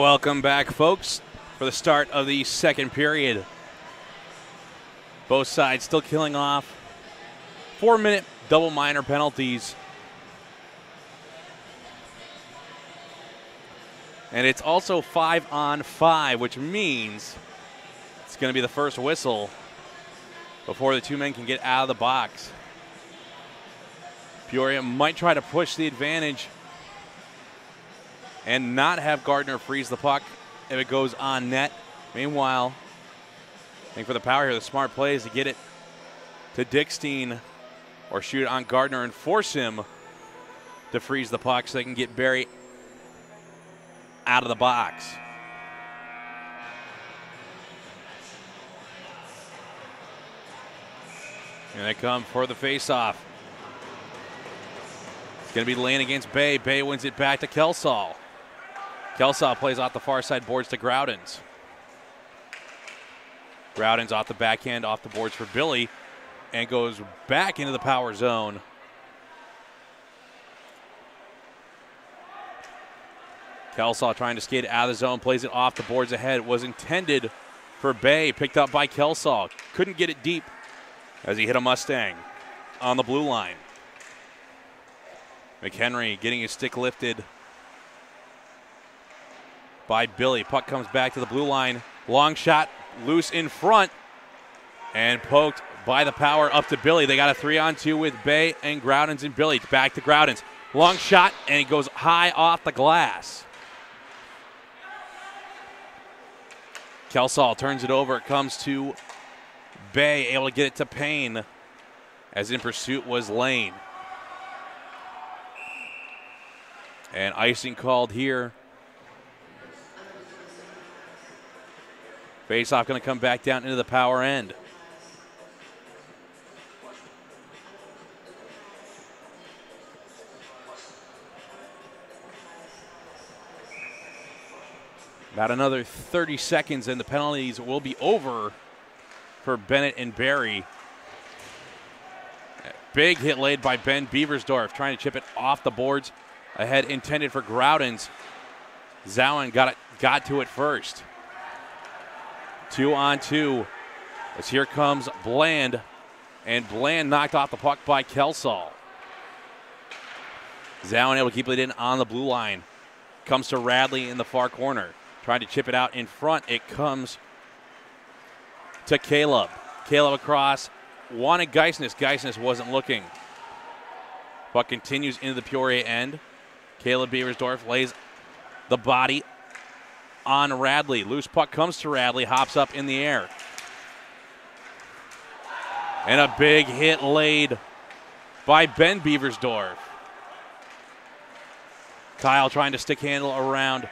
Welcome back, folks, for the start of the second period. Both sides still killing off 4-minute double minor penalties. And it's also 5-on-5, which means it's going to be the first whistle before the two men can get out of the box. Peoria might try to push the advantage and not have Gardner freeze the puck if it goes on net. Meanwhile, I think for the Power here, the smart play is to get it to Dickstein or shoot it on Gardner and force him to freeze the puck so they can get Barry out of the box. And they come for the faceoff. It's going to be Lane against Bay. Bay wins it back to Kelsall. Kelsall plays off the far side boards to Groudens. Groudens off the backhand, off the boards for Billy, and goes back into the power zone. Kelsall trying to skate out of the zone, plays it off the boards ahead. It was intended for Bay, picked up by Kelsall. Couldn't get it deep as he hit a Mustang on the blue line. McHenry getting his stick lifted by Billy. Puck comes back to the blue line. Long shot, loose in front, and poked by the Power up to Billy. They got a 3-on-2 with Bay and Groudens and Billy. Back to Groudens. Long shot, and he goes high off the glass. Kelsall turns it over. It comes to Bay, able to get it to Payne, as in pursuit was Lane. And icing called here. Faceoff going to come back down into the Power end. About another 30 seconds and the penalties will be over for Bennett and Barry. Big hit laid by Ben Beversdorf, trying to chip it off the boards. Ahead intended for Groudens. Zowen got to it first. 2-on-2 as here comes Bland, and Bland knocked off the puck by Kelsall. Zowen able to keep it in on the blue line. Comes to Radley in the far corner. Trying to chip it out in front. It comes to Caleb. Caleb across. Wanted Geisness. Geisness wasn't looking. Puck continues into the Peoria end. Caleb Beversdorf lays the body on Radley. Loose puck comes to Radley. Hops up in the air. And a big hit laid by Ben Beversdorf. Kyle trying to stick handle around.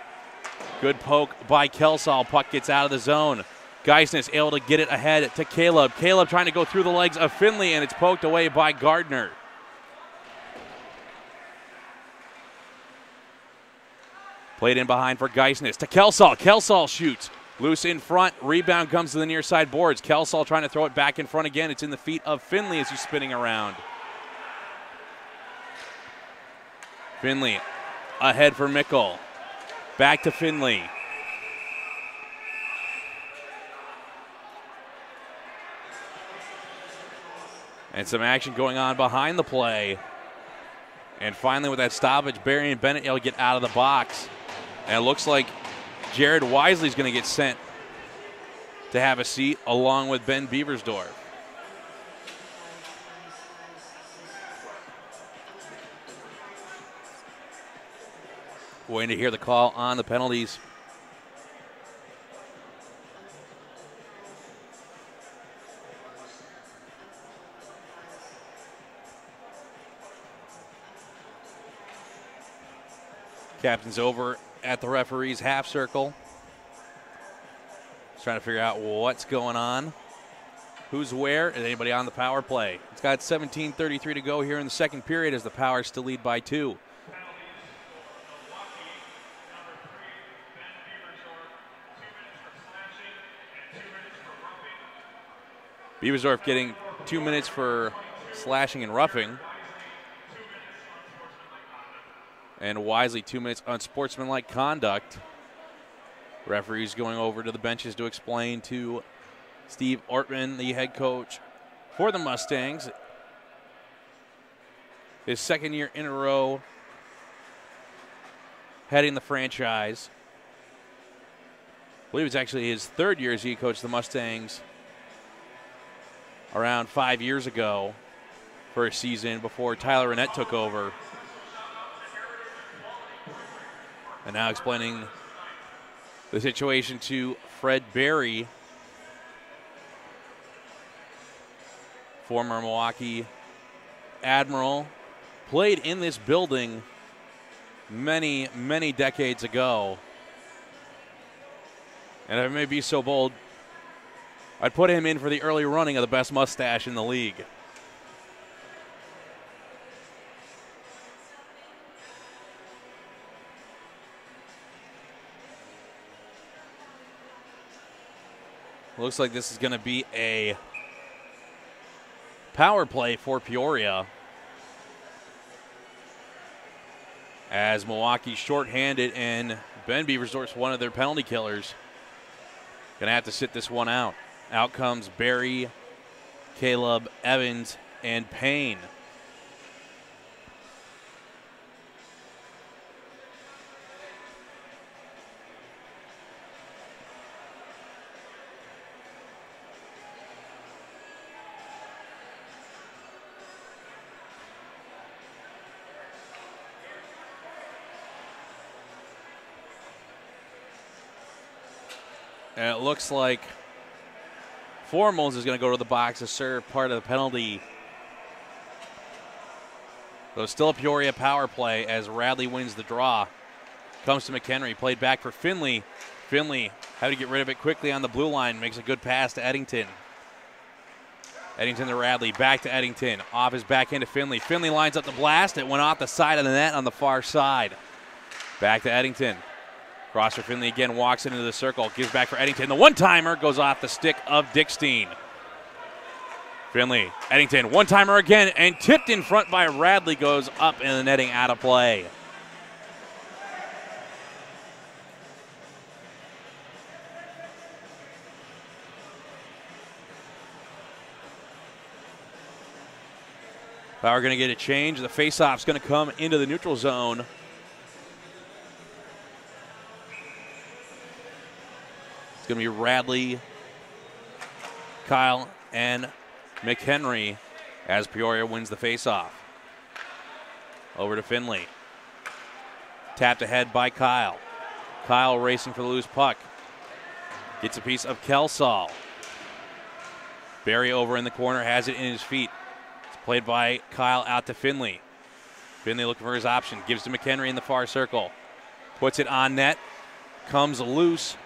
Good poke by Kelsall. Puck gets out of the zone. Geisness able to get it ahead to Caleb. Caleb trying to go through the legs of Finley, and it's poked away by Gardner. Played in behind for Geisness to Kelsall. Kelsall shoots. Loose in front. Rebound comes to the near side boards. Kelsall trying to throw it back in front again. It's in the feet of Finley as he's spinning around. Finley ahead for Mickle. Back to Finley. And some action going on behind the play. And finally with that stoppage, Barry and Bennett able to get out of the box. And it looks like Jared Wisely's going to get sent to have a seat along with Ben Beversdorf. Waiting to hear the call on the penalties. Captain's over at the referee's half circle. Just trying to figure out what's going on. Who's where? Is anybody on the power play? It's got 17:33 to go here in the second period as the Power still lead by 2. Beversdorf getting 2 minutes for slashing and roughing. And Wisely 2 minutes on sportsmanlike conduct. Referees going over to the benches to explain to Steve Ortman, the head coach for the Mustangs. His second year in a row heading the franchise. I believe it's actually his third year as he coached the Mustangs around 5 years ago for a season before Tyler Annette took over. And now explaining the situation to Fred Berry, former Milwaukee Admiral, played in this building many, many decades ago. And if I may be so bold, I'd put him in for the early running of the best mustache in the league. Looks like this is going to be a power play for Peoria, as Milwaukee's shorthanded and Ben Beaversdorf's one of their penalty killers. Going to have to sit this one out. Out comes Barry, Caleb, Evans, and Payne. And it looks like Formals is going to go to the box to serve part of the penalty. So still a Peoria power play as Radley wins the draw. Comes to McHenry, played back for Finley. Finley had to get rid of it quickly on the blue line, makes a good pass to Eddington. Eddington to Radley, back to Eddington, off his back into Finley. Finley lines up the blast, it went off the side of the net on the far side. Back to Eddington. Cross for Finley again, walks into the circle, gives back for Eddington. The one-timer goes off the stick of Dickstein. Finley, Eddington, one-timer again, and tipped in front by Radley, goes up in the netting, out of play. Power going to get a change. The face-off's going to come into the neutral zone. It's going to be Radley, Kyle, and McHenry as Peoria wins the faceoff. Over to Finley. Tapped ahead by Kyle. Kyle racing for the loose puck. Gets a piece of Kelsall. Barry over in the corner, has it in his feet. It's played by Kyle out to Finley. Finley looking for his option. Gives to McHenry in the far circle. Puts it on net. Comes loose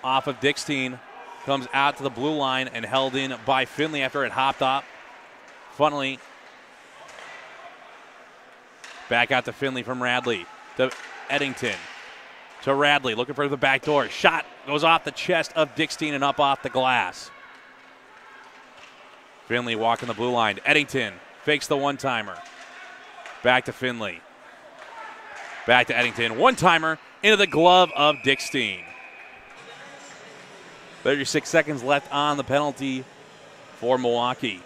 off of Dickstein, comes out to the blue line and held in by Finley after it hopped up. Funnily, back out to Finley from Radley to Eddington to Radley, looking for the back door. Shot goes off the chest of Dickstein and up off the glass. Finley walking the blue line. Eddington fakes the one-timer. Back to Finley. Back to Eddington. One-timer into the glove of Dickstein. 36 seconds left on the penalty for Milwaukee.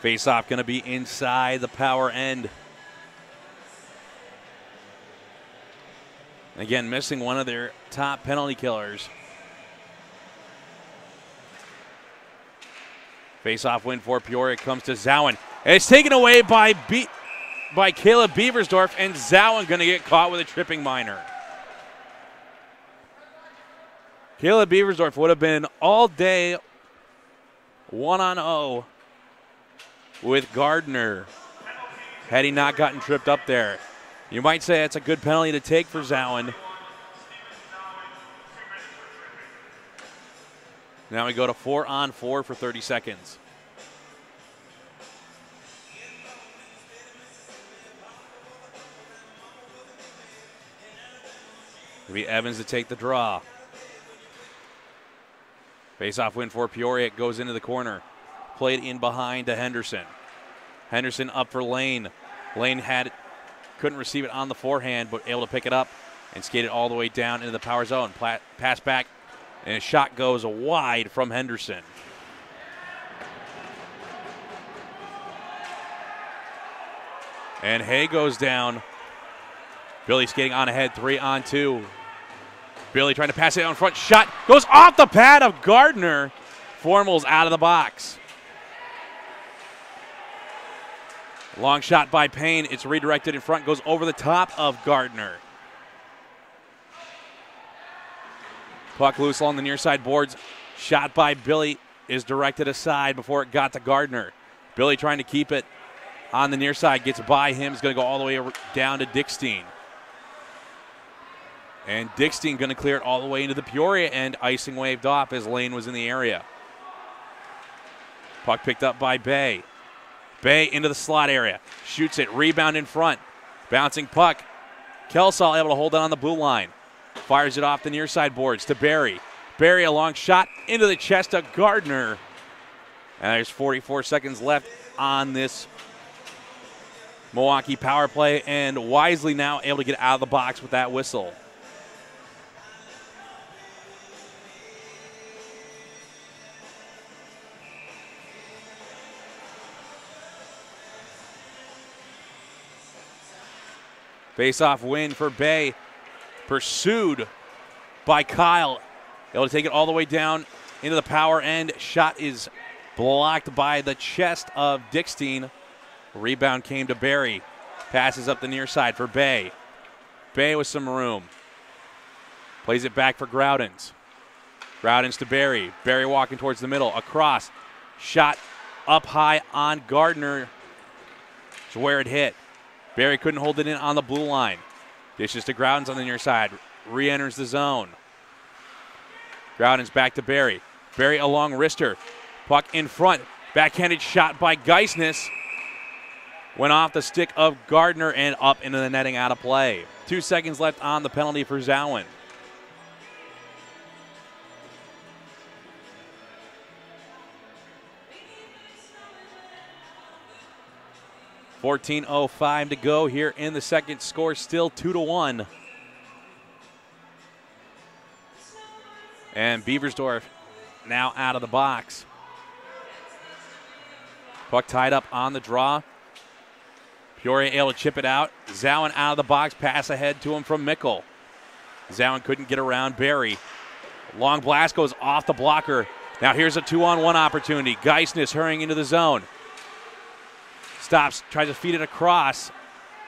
Face-off going to be inside the power end. Again, missing one of their top penalty killers. Face-off win for Peoria comes to Zowen. And it's taken away by Caleb Beaversdorf, and Zowen going to get caught with a tripping minor. Caleb Beaversdorf would have been all day 1-on-0 with Gardner had he not gotten tripped up there. You might say it's a good penalty to take for Zowen. Now we go to 4-on-4 for 30 seconds. It'll be Evans to take the draw. Face-off win for Peoria. It goes into the corner. Played in behind to Henderson. Henderson up for Lane. Lane couldn't receive it on the forehand, but able to pick it up and skate it all the way down into the power zone. Pass back, and a shot goes wide from Henderson. And Hay goes down. Billy skating on ahead, 3-on-2. Billy trying to pass it out in front. Shot goes off the pad of Gardner. Formal's out of the box. Long shot by Payne. It's redirected in front. Goes over the top of Gardner. Puck loose along the near side boards. Shot by Billy is directed aside before it got to Gardner. Billy trying to keep it on the near side. Gets by him. Is going to go all the way down to Dickstein. And Dickstein going to clear it all the way into the Peoria end. Icing waved off as Lane was in the area. Puck picked up by Bay. Bay into the slot area. Shoots it. Rebound in front. Bouncing puck. Kelsall able to hold it on the blue line. Fires it off the near side boards to Barry. Barry a long shot into the chest of Gardner. And there's 44 seconds left on this Milwaukee power play. And Wisely now able to get out of the box with that whistle. Face-off win for Bay. Pursued by Kyle. Able to take it all the way down into the power end. Shot is blocked by the chest of Dickstein. Rebound came to Barry. Passes up the near side for Bay. Bay with some room. Plays it back for Groudens. Groudens to Barry. Barry walking towards the middle. Across. Shot up high on Gardner. It's where it hit. Barry couldn't hold it in on the blue line. Dishes to Groudens on the near side. Re-enters the zone. Groudens back to Barry. Barry along wrister. Puck in front. Backhanded shot by Geisness. Went off the stick of Gardner and up into the netting, out of play. 2 seconds left on the penalty for Zowen. .14:05 to go here in the second. Score still 2-1. And Beaversdorf now out of the box. Puck tied up on the draw. Peoria able to chip it out. Zowen out of the box. Pass ahead to him from Mickle. Zowen couldn't get around Barry. Long blast goes off the blocker. Now here's a 2-on-1 opportunity. Geisness hurrying into the zone. Stops, tries to feed it across.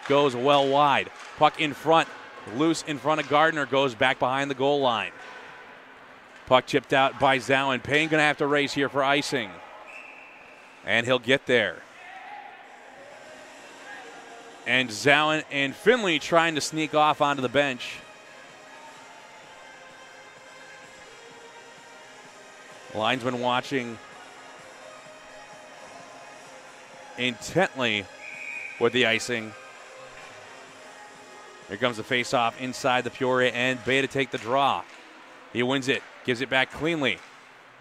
Goes well wide. Puck in front. Loose in front of Gardner. Goes back behind the goal line. Puck chipped out by Zowen. Payne going to have to race here for icing. And he'll get there. And Zowen and Finley trying to sneak off onto the bench. Linesman watching intently with the icing. Here comes the face-off inside the Peoria end. Bay to take the draw. He wins it, gives it back cleanly.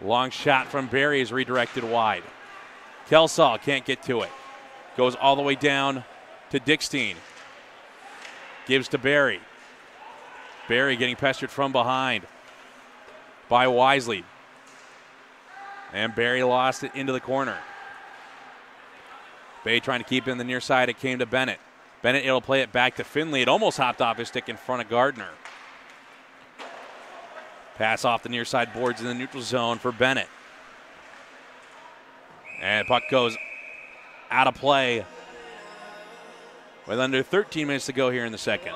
Long shot from Barry is redirected wide. Kelsall can't get to it. Goes all the way down to Dickstein. Gives to Barry. Barry getting pestered from behind by Wisely. And Barry lost it into the corner. Bay trying to keep it in the near side. It came to Bennett. Bennett able to play it back to Finley. It almost hopped off his stick in front of Gardner. Pass off the near side boards in the neutral zone for Bennett. And puck goes out of play with under 13 minutes to go here in the second.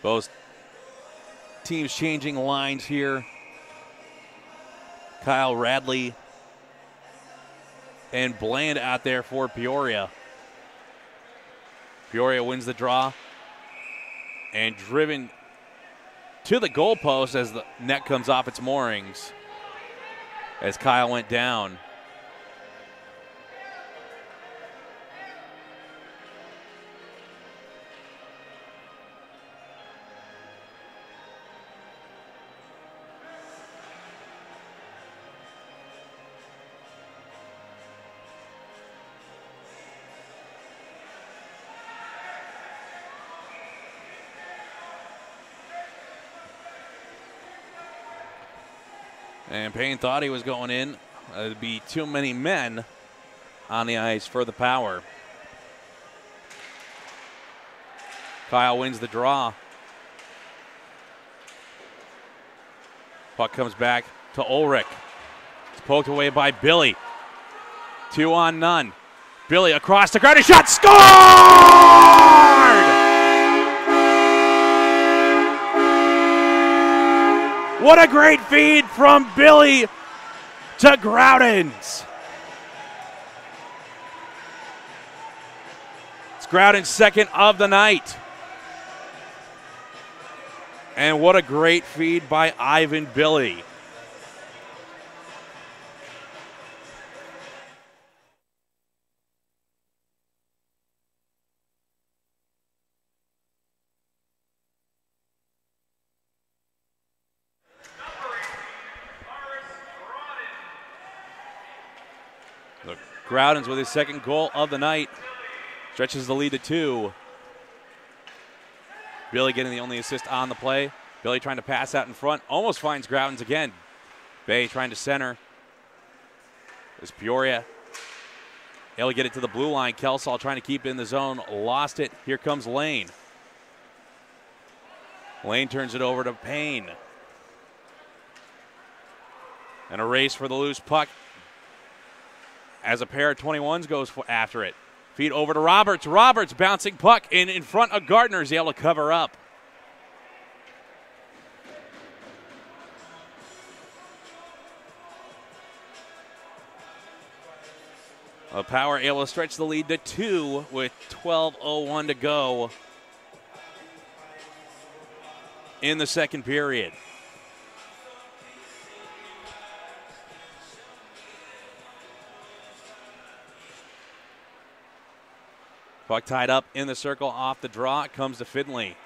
Both teams changing lines here. Kyle Radley and Bland out there for Peoria. Peoria wins the draw and driven to the goalpost as the net comes off its moorings as Kyle went down. And Payne thought he was going in. There'd be too many men on the ice for the Power. Kyle wins the draw. Puck comes back to Ulrich. It's poked away by Billy. 2 on none. Billy across the ground, shot, scored! What a great feed from Billy to Groudens. It's Groudens' second of the night. And what a great feed by Ivan Billy. Look, Groudens with his second goal of the night stretches the lead to 2. Billy getting the only assist on the play. Billy trying to pass out in front. Almost finds Groudens again. Bay trying to center. There's Peoria. Able to get it to the blue line. Kelsall trying to keep it in the zone. Lost it. Here comes Lane. Lane turns it over to Payne. And a race for the loose puck as a pair of 21s goes after it. Feed over to Roberts. Roberts bouncing puck in front of Gardner. Is able to cover up. A Power able to stretch the lead to 2 with 12:01 to go in the second period. Puck tied up in the circle off the draw. It comes to Finley.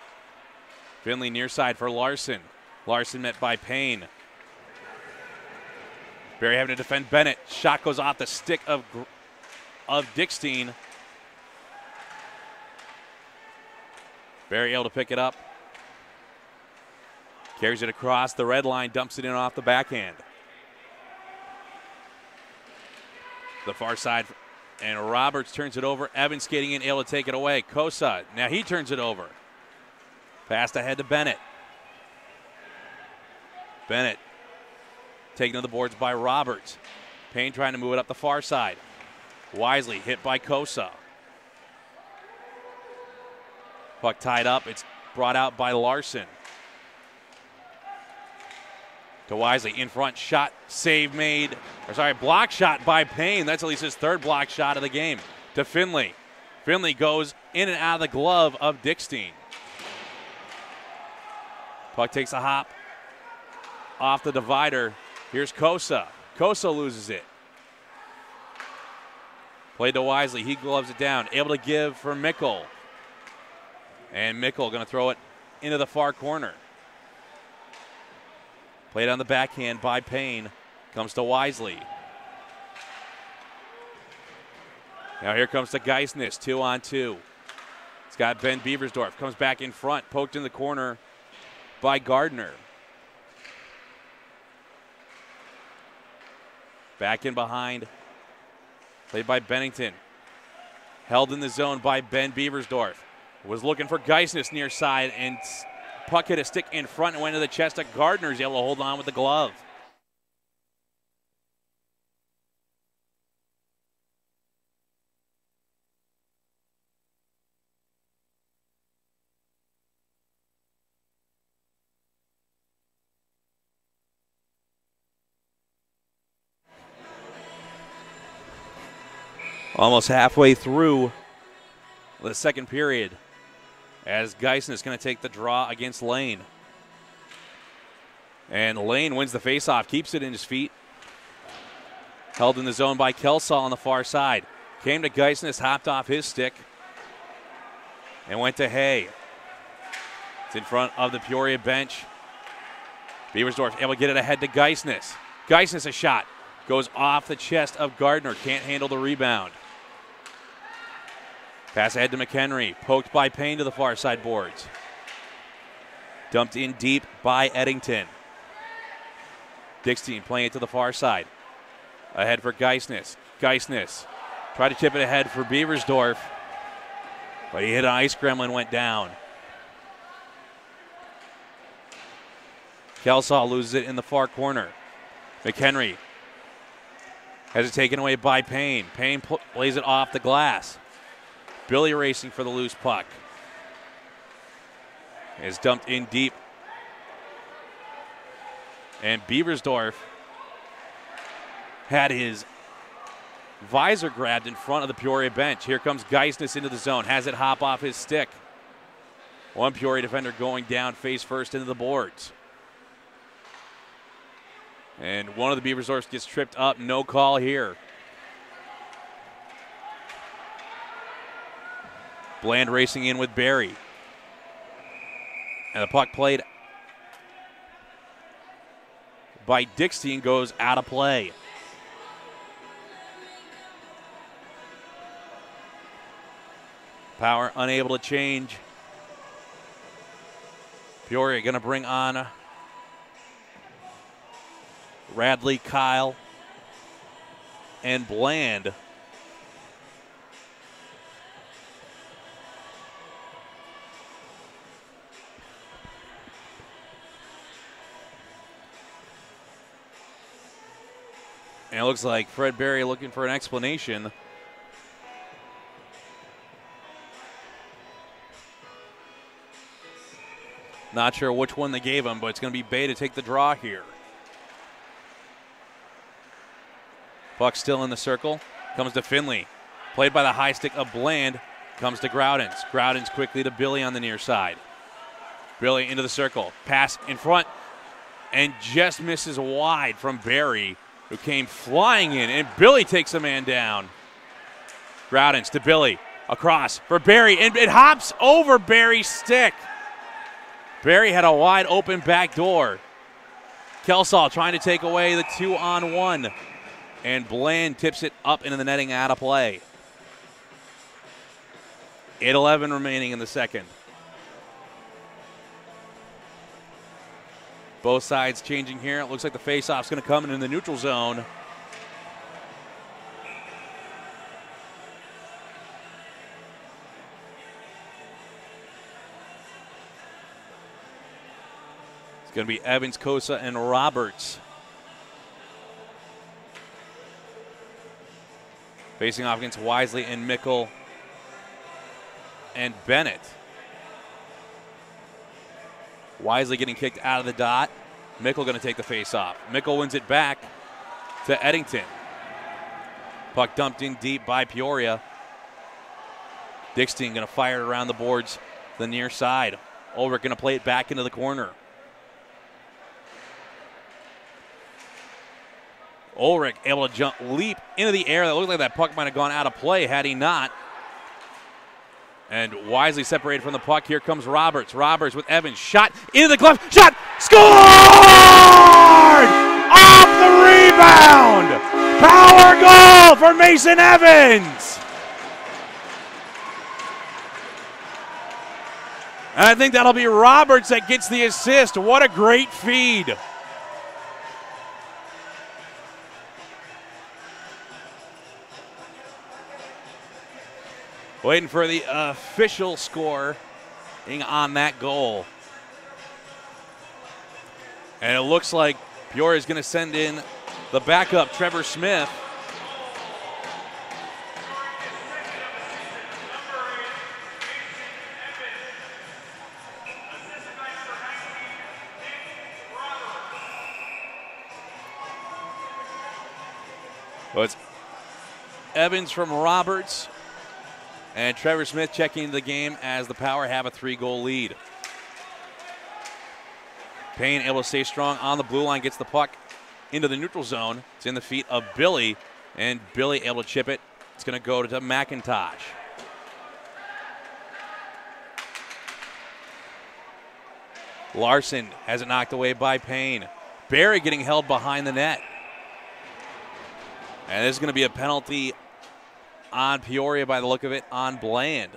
Finley near side for Larson. Larson met by Payne. Barry having to defend Bennett. Shot goes off the stick of Dickstein. Barry able to pick it up. Carries it across the red line. Dumps it in off the backhand. The far side. And Roberts turns it over. Evans skating in, able to take it away. Kosa, now he turns it over. Passed ahead to Bennett. Bennett taken to the boards by Roberts. Payne trying to move it up the far side. Wisely hit by Kosa. Puck tied up. It's brought out by Larson. To Wisely in front, shot, save made. Block shot by Payne. That's at least his third block shot of the game. To Finley. Finley goes in and out of the glove of Dickstein. Puck takes a hop off the divider. Here's Kosa. Kosa loses it. Played to Wisely. He gloves it down. Able to give for Mickle. And Mickle going to throw it into the far corner. Played on the backhand by Payne. Comes to Wisely. Now here comes to Geisness, 2-on-2. It's got Ben Beversdorf. Comes back in front. Poked in the corner by Gardner. Back in behind. Played by Bennington. Held in the zone by Ben Beversdorf. Was looking for Geisness near side, and puck hit a stick in front and went to the chest of Gardner. He's able to hold on with the glove. Almost halfway through the second period, as Geisen is going to take the draw against Lane. And Lane wins the faceoff, keeps it in his feet. Held in the zone by Kelsall on the far side. Came to Geisness, hopped off his stick, and went to Hay. It's in front of the Peoria bench. Beversdorf able to get it ahead to Geisness. Geisness a shot. Goes off the chest of Gardner. Can't handle the rebound. Pass ahead to McHenry. Poked by Payne to the far side boards. Dumped in deep by Eddington. Dickstein playing it to the far side. Ahead for Geisness. Geisness tried to tip it ahead for Beversdorf, but he hit an ice gremlin, went down. Kelsall loses it in the far corner. McHenry has it taken away by Payne. Payne plays it off the glass. Billy racing for the loose puck. Is dumped in deep. And Beversdorf had his visor grabbed in front of the Peoria bench. Here comes Geisness into the zone. Has it hop off his stick. One Peoria defender going down face first into the boards. And one of the Beversdorfs gets tripped up. No call here. Bland racing in with Barry. And the puck played by Dickstein goes out of play. Power unable to change. Peoria going to bring on Radley, Kyle, and Bland. And it looks like Fred Berry looking for an explanation. Not sure which one they gave him, but it's going to be Bay to take the draw here. Puck still in the circle. Comes to Finley. Played by the high stick of Bland. Comes to Groudens. Groudens quickly to Billy on the near side. Billy into the circle. Pass in front. And just misses wide from Barry, who came flying in. And Billy takes a man down. Groudens to Billy. Across for Barry. And it hops over Barry's stick. Barry had a wide open back door. Kelsall trying to take away the 2-on-1. And Bland tips it up into the netting out of play. 8:11 remaining in the second. Both sides changing here. It looks like the faceoff's going to come in the neutral zone. It's going to be Evans, Kosa, and Roberts. Facing off against Wisely and Mickle and Bennett. Wisely getting kicked out of the dot. Mickle going to take the face off. Mickle wins it back to Eddington. Puck dumped in deep by Peoria. Dickstein going to fire it around the boards the near side. Ulrich going to play it back into the corner. Ulrich able to leap into the air. That looked like that puck might have gone out of play had he not. And Wisely separated from the puck. Here comes Roberts. Roberts with Evans. Shot into the glove. Shot! Scored! Off the rebound! Power goal for Mason Evans! And I think that'll be Roberts that gets the assist. What a great feed. Waiting for the official score on that goal. And it looks like Peoria is going to send in the backup, Trevor Smith. So it's Evans from Roberts. And Trevor Smith checking into the game as the Power have a 3-goal lead. Payne able to stay strong on the blue line, gets the puck into the neutral zone. It's in the feet of Billy, and Billy able to chip it. It's going to go to McIntosh. Larson has it knocked away by Payne. Barry getting held behind the net. And this is going to be a penalty on Peoria by the look of it, on Bland.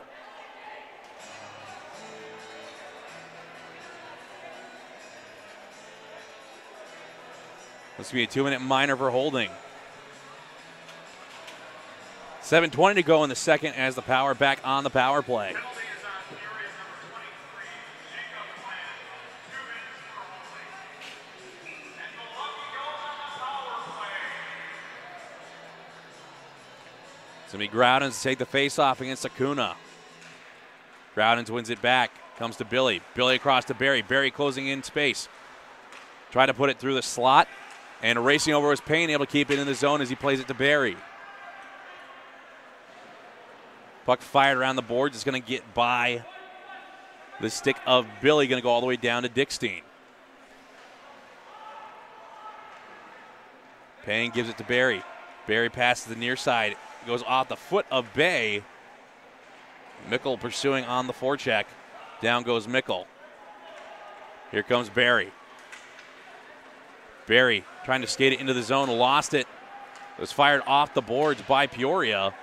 This will be a 2-minute minor for holding. 7:20 to go in the second as the Power back on the power play. It's going to be Groudens to take the face-off against Acuna. Groudens wins it back. Comes to Billy. Billy across to Barry. Barry closing in space. Trying to put it through the slot. And racing over was Payne, able to keep it in the zone as he plays it to Barry. Puck fired around the boards. It's going to get by the stick of Billy. Going to go all the way down to Dickstein. Payne gives it to Barry. Barry passes the near side. Goes off the foot of Bay. Mickle pursuing on the forecheck. Down goes Mickle. Here comes Barry. Barry trying to skate it into the zone, lost it. It was fired off the boards by Peoria.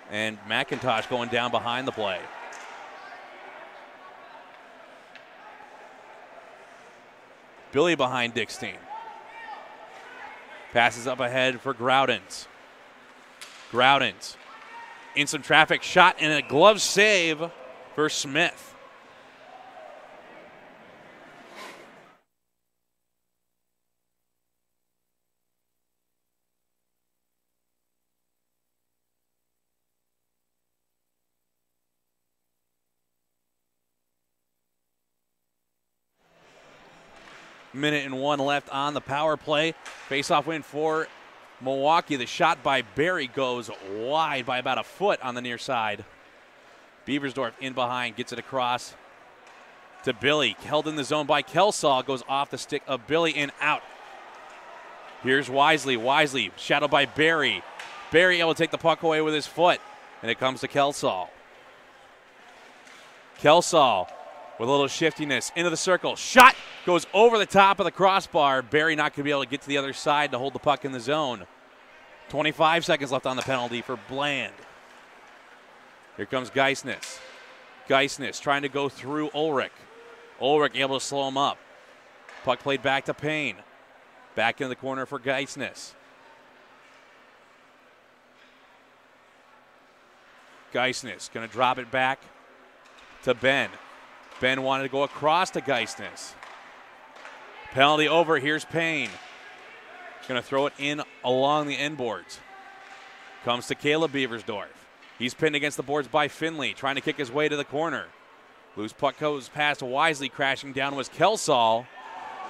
And McIntosh going down behind the play. Billy behind Dickstein. Passes up ahead for Groudens. Groudens in some traffic, shot and a glove save for Smith. Minute and 1 left on the power play. Face-off win for Milwaukee. The shot by Barry goes wide by about a foot on the near side. Beversdorf in behind, gets it across to Billy. Held in the zone by Kelsall, goes off the stick of Billy and out. Here's Wisely. Wisely shadowed by Barry. Barry able to take the puck away with his foot, and it comes to Kelsall. Kelsall with a little shiftiness into the circle. Shot goes over the top of the crossbar. Barry not going to be able to get to the other side to hold the puck in the zone. 25 seconds left on the penalty for Bland. Here comes Geisness. Geisness trying to go through Ulrich. Ulrich able to slow him up. Puck played back to Payne. Back in the corner for Geisness. Geisness going to drop it back to Ben. Ben wanted to go across to Geisness. Penalty over. Here's Payne. Going to throw it in along the end boards. Comes to Caleb Beversdorf. He's pinned against the boards by Finley, trying to kick his way to the corner. Loose puck goes past Wisely. Crashing down was Kelsall.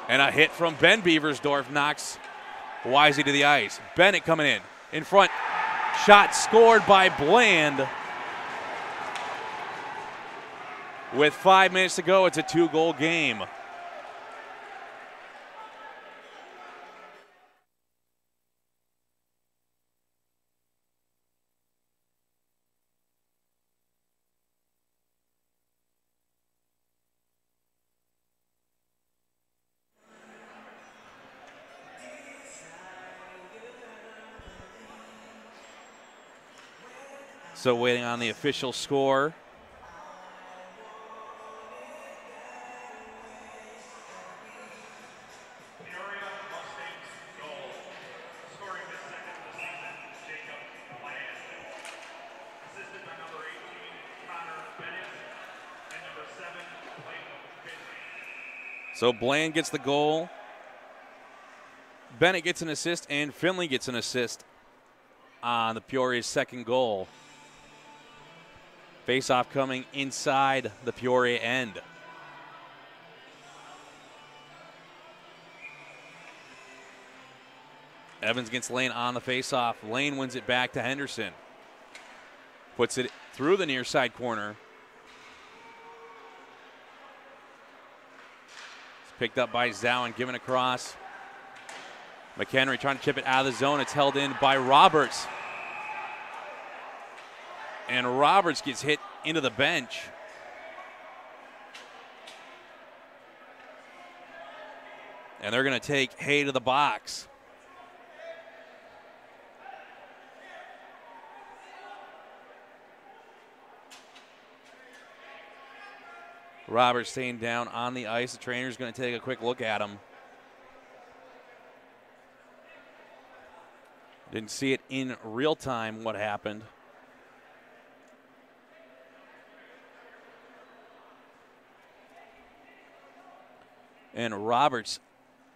And a hit from Ben Beversdorf knocks Wisely to the ice. Bennett coming in front. Shot scored by Bland. With 5 minutes to go, it's a 2-goal game. So waiting on the official score. Peoria Mustangs goal. Scoring the second of the season, Jacob Bland. Assisted by number 18, Connor Bennett, and number 7, Clayton Finley. So Bland gets the goal. Bennett gets an assist, and Finley gets an assist on the Peoria's second goal. Face-off coming inside the Peoria end. Evans against Lane on the face-off. Lane wins it back to Henderson. Puts it through the near side corner. It's picked up by Zowen, given across. McHenry trying to chip it out of the zone. It's held in by Roberts. And Roberts gets hit into the bench. And they're going to take Hay to the box. Roberts staying down on the ice. The trainer's going to take a quick look at him. Didn't see it in real time what happened. And Roberts,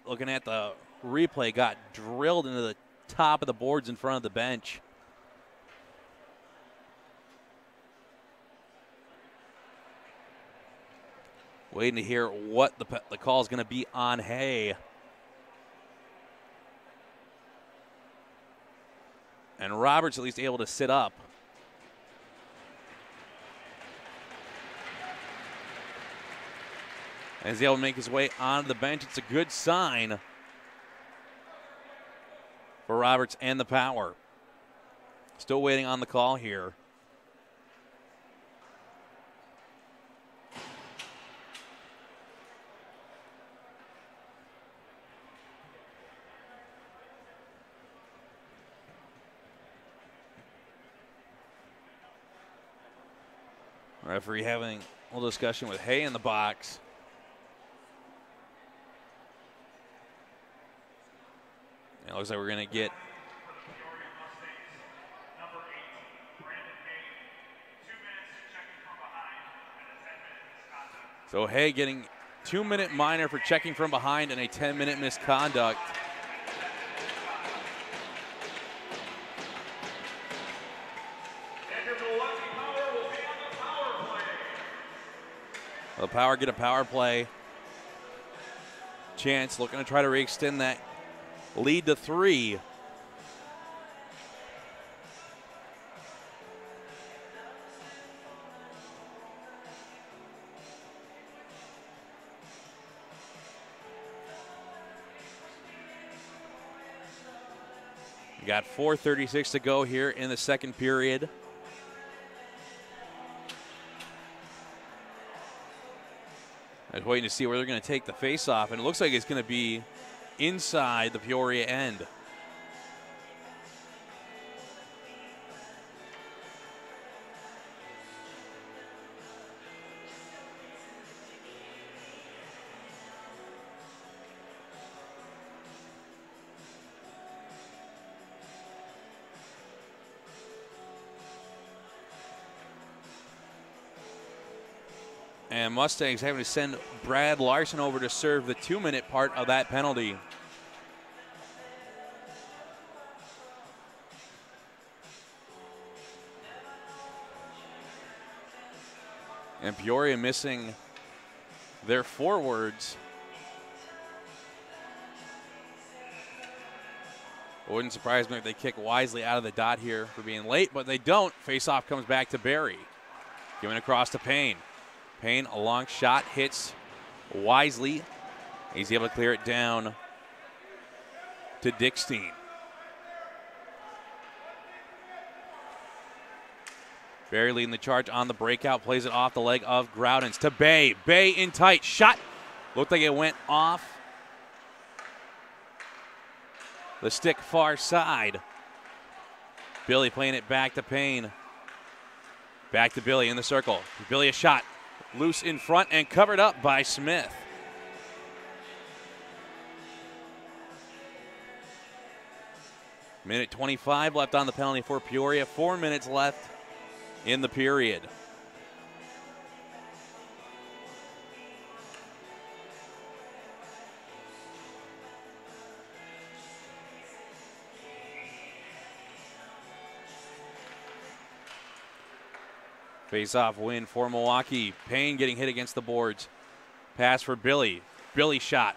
looking at the replay, got drilled into the top of the boards in front of the bench. Waiting to hear what the call is going to be on Hay. And Roberts at least able to sit up. And he's able to make his way onto the bench. It's a good sign for Roberts and the Power. Still waiting on the call here. Referee having a little discussion with Hay in the box. It looks like we're going to get so Hay getting 2-minute minor for checking from behind and a 10-minute misconduct. The Power get a power play chance, looking to try to re-extend that lead to 3. We got 4:36 to go here in the second period. I was waiting to see where they're going to take the face-off, and it looks like it's going to be inside the Peoria end. And Mustangs having to send Brad Larson over to serve the 2-minute part of that penalty. And Peoria missing their forwards. It wouldn't surprise me if they kick wisely out of the dot here for being late, but they don't. Face-off comes back to Barry. Giving across to Payne. Payne, a long shot, hits wisely. He's able to clear it down to Dickstein. Barry leading the charge on the breakout, plays it off the leg of Groudens to Bay. Bay in tight, shot. Looked like it went off the stick far side. Billy playing it back to Payne. Back to Billy in the circle. Billy a shot. Loose in front and covered up by Smith. Minute 25 left on the penalty for Peoria. 4 minutes left in the period. Face-off win for Milwaukee. Payne getting hit against the boards. Pass for Billy. Billy shot.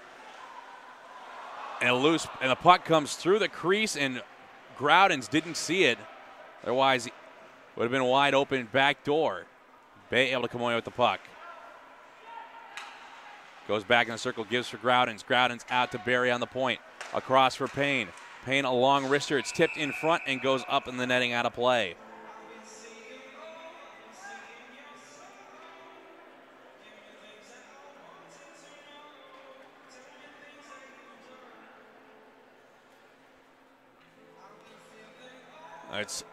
And loose, and the puck comes through the crease, and Groudens didn't see it. Otherwise, it would have been a wide open back door. Bay able to come away with the puck. Goes back in the circle, gives for Groudens. Groudens out to Barry on the point. Across for Payne. Payne a long wrister. It's tipped in front and goes up in the netting out of play. It's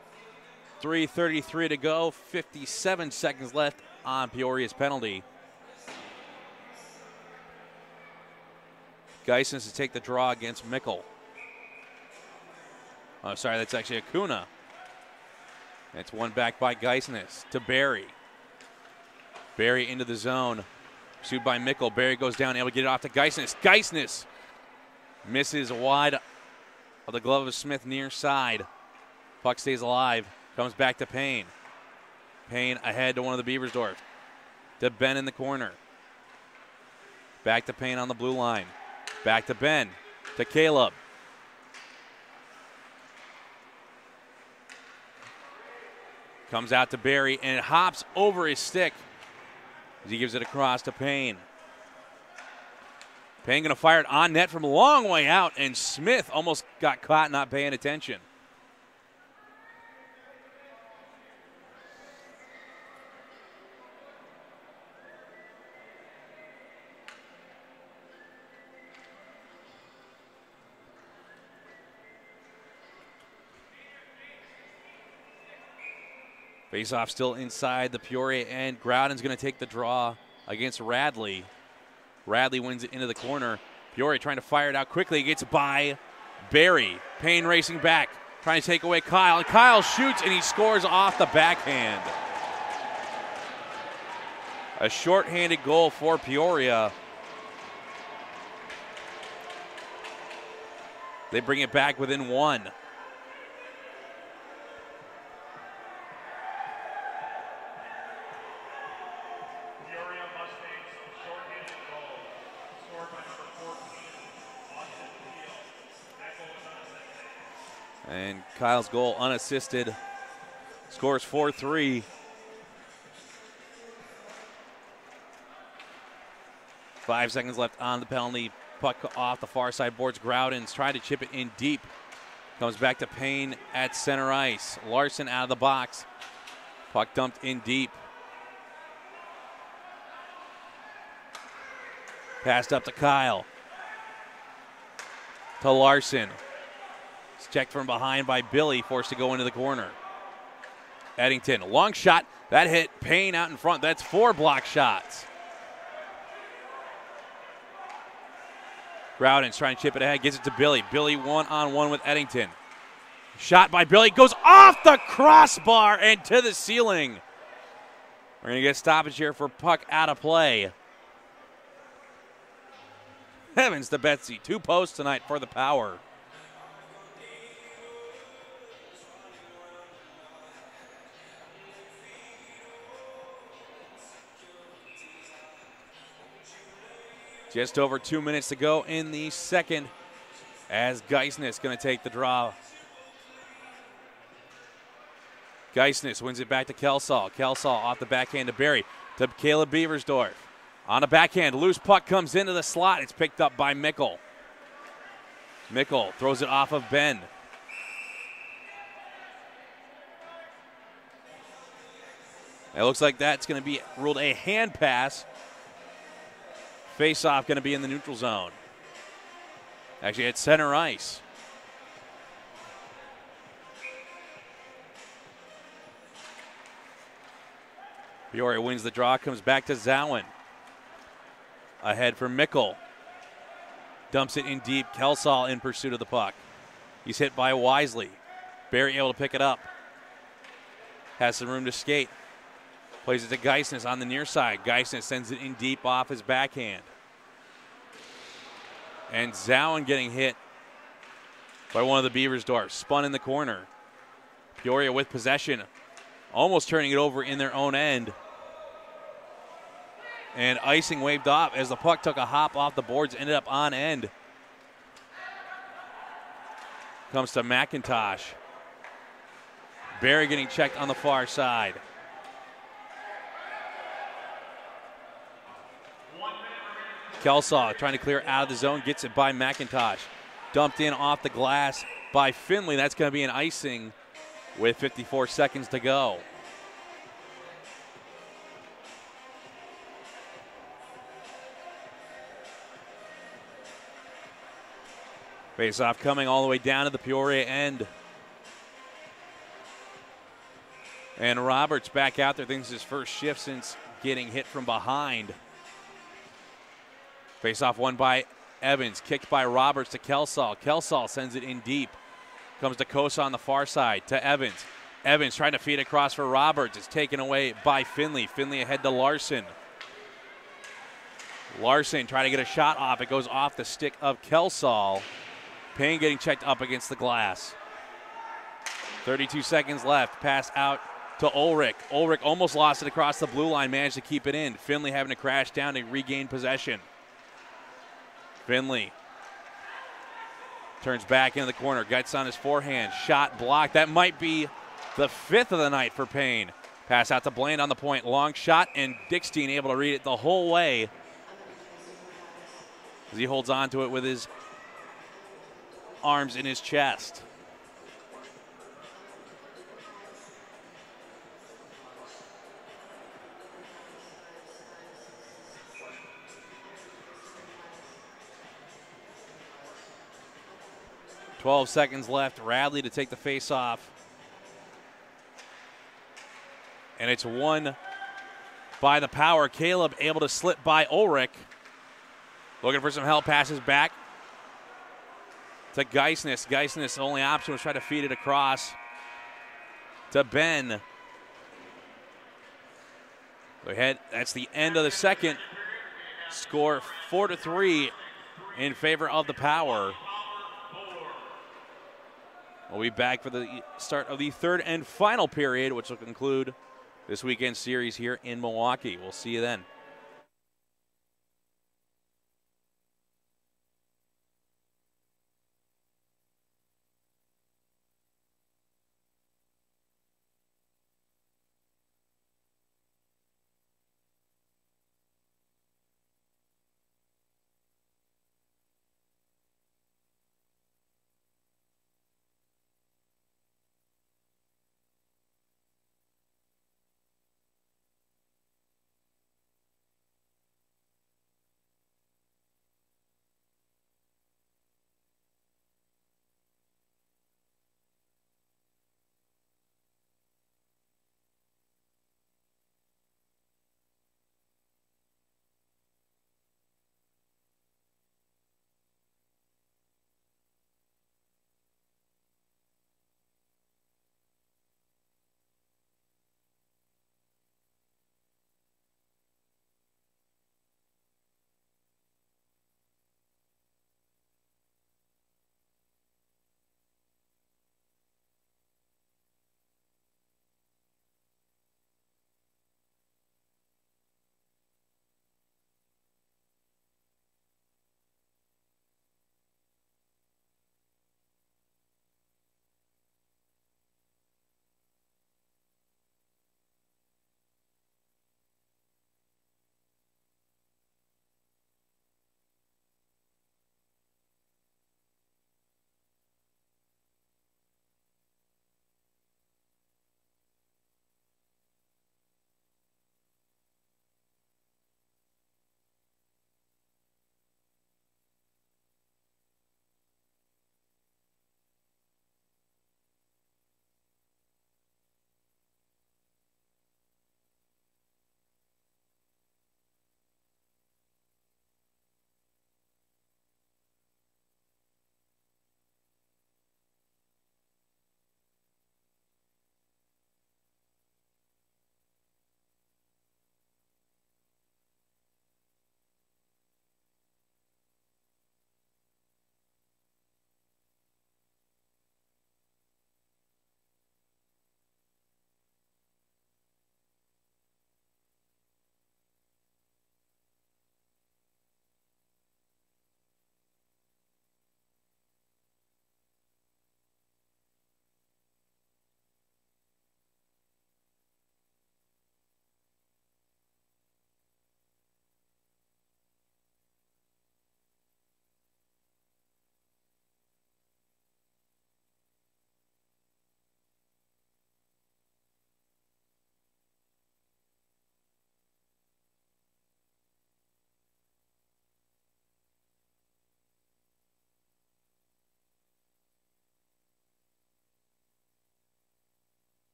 3:33 to go, 57 seconds left on Peoria's penalty. Geisens to take the draw against Mickle. Oh, sorry, that's actually Acuna. It's one back by Geisness to Barry. Barry into the zone. Pursued by Mickle. Barry goes down, able to get it off to Geisness. Geisness misses wide of the glove of Smith near side. Puck stays alive. Comes back to Payne. Payne ahead to one of the Beaversdorf. To Ben in the corner. Back to Payne on the blue line. Back to Ben. To Caleb. Comes out to Barry, and it hops over his stick as he gives it across to Payne. Payne going to fire it on net from a long way out, and Smith almost got caught not paying attention. Face-off still inside the Peoria end. Groudon's going to take the draw against Radley. Radley wins it into the corner. Peoria trying to fire it out quickly. Gets by Barry. Payne racing back, trying to take away Kyle. And Kyle shoots, and he scores off the backhand. A shorthanded goal for Peoria. They bring it back within one. Peoria Mustangs shorthanded goal scored by number 14, Austin Peel. That goal was unassisted. And Kyle's goal unassisted. Scores 4-3. 5 seconds left on the penalty. Puck off the far side boards. Groudon's trying to chip it in deep. Comes back to Payne at center ice. Larson out of the box. Puck dumped in deep. Passed up to Kyle. To Larson. It's checked from behind by Billy, forced to go into the corner. Eddington, long shot. That hit Payne out in front. That's 4 block shots. Groudon's trying to chip it ahead, gets it to Billy. Billy one-on-one with Eddington. Shot by Billy, goes off the crossbar and to the ceiling. We're going to get stoppage here for puck out of play. Heavens to Betsy, 2 posts tonight for the Power. Just over 2 minutes to go in the second as Geisness going to take the draw. Geisness wins it back to Kelsall. Kelsall off the backhand to Barry. To Caleb Beaversdorf. On a backhand, loose puck comes into the slot. It's picked up by Mickle. Mickle throws it off of Ben. It looks like that's going to be ruled a hand pass. Face-off going to be in the neutral zone. Actually, at center ice. Peoria wins the draw, comes back to Zowen. Ahead for Mickle. Dumps it in deep. Kelsall in pursuit of the puck. He's hit by Wisely. Barry able to pick it up. Has some room to skate. Plays it to Geisness on the near side. Geisness sends it in deep off his backhand. And Zowen getting hit by one of the Beaversdorf. Spun in the corner. Peoria with possession. Almost turning it over in their own end. And icing waved off as the puck took a hop off the boards, ended up on end. Comes to McIntosh. Barry getting checked on the far side. Kelsall trying to clear out of the zone, gets it by McIntosh. Dumped in off the glass by Finley. That's going to be an icing with 54 seconds to go. Face-off coming all the way down to the Peoria end. And Roberts back out there. Thinks his first shift since getting hit from behind. Face-off won by Evans. Kicked by Roberts to Kelsall. Kelsall sends it in deep. Comes to Kosa on the far side to Evans. Evans trying to feed across for Roberts. It's taken away by Finley. Finley ahead to Larson. Larson trying to get a shot off. It goes off the stick of Kelsall. Payne getting checked up against the glass. 32 seconds left. Pass out to Ulrich. Ulrich almost lost it across the blue line. Managed to keep it in. Finley having to crash down to regain possession. Finley turns back into the corner. Gets on his forehand. Shot blocked. That might be the 5th of the night for Payne. Pass out to Bland on the point. Long shot, and Dickstein able to read it the whole way as he holds on to it with his arms in his chest. "12 seconds left. Radley to take the face off. And it's won by the Power. Caleb able to slip by Ulrich. Looking for some help. Passes back to Geisness. Geisness' only option was try to feed it across to Ben. Go ahead. That's the end of the second. Score 4-3 in favor of the Power. We'll be back for the start of the third and final period, which will conclude this weekend series here in Milwaukee. We'll see you then.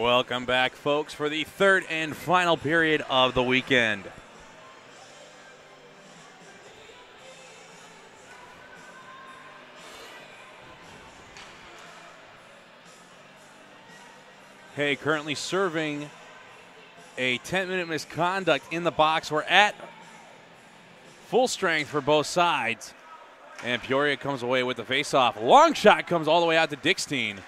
Welcome back, folks, for the third and final period of the weekend. Hey, currently serving a 10-minute misconduct in the box. We're at full strength for both sides. And Peoria comes away with the faceoff. Long shot comes all the way out to Dickstein.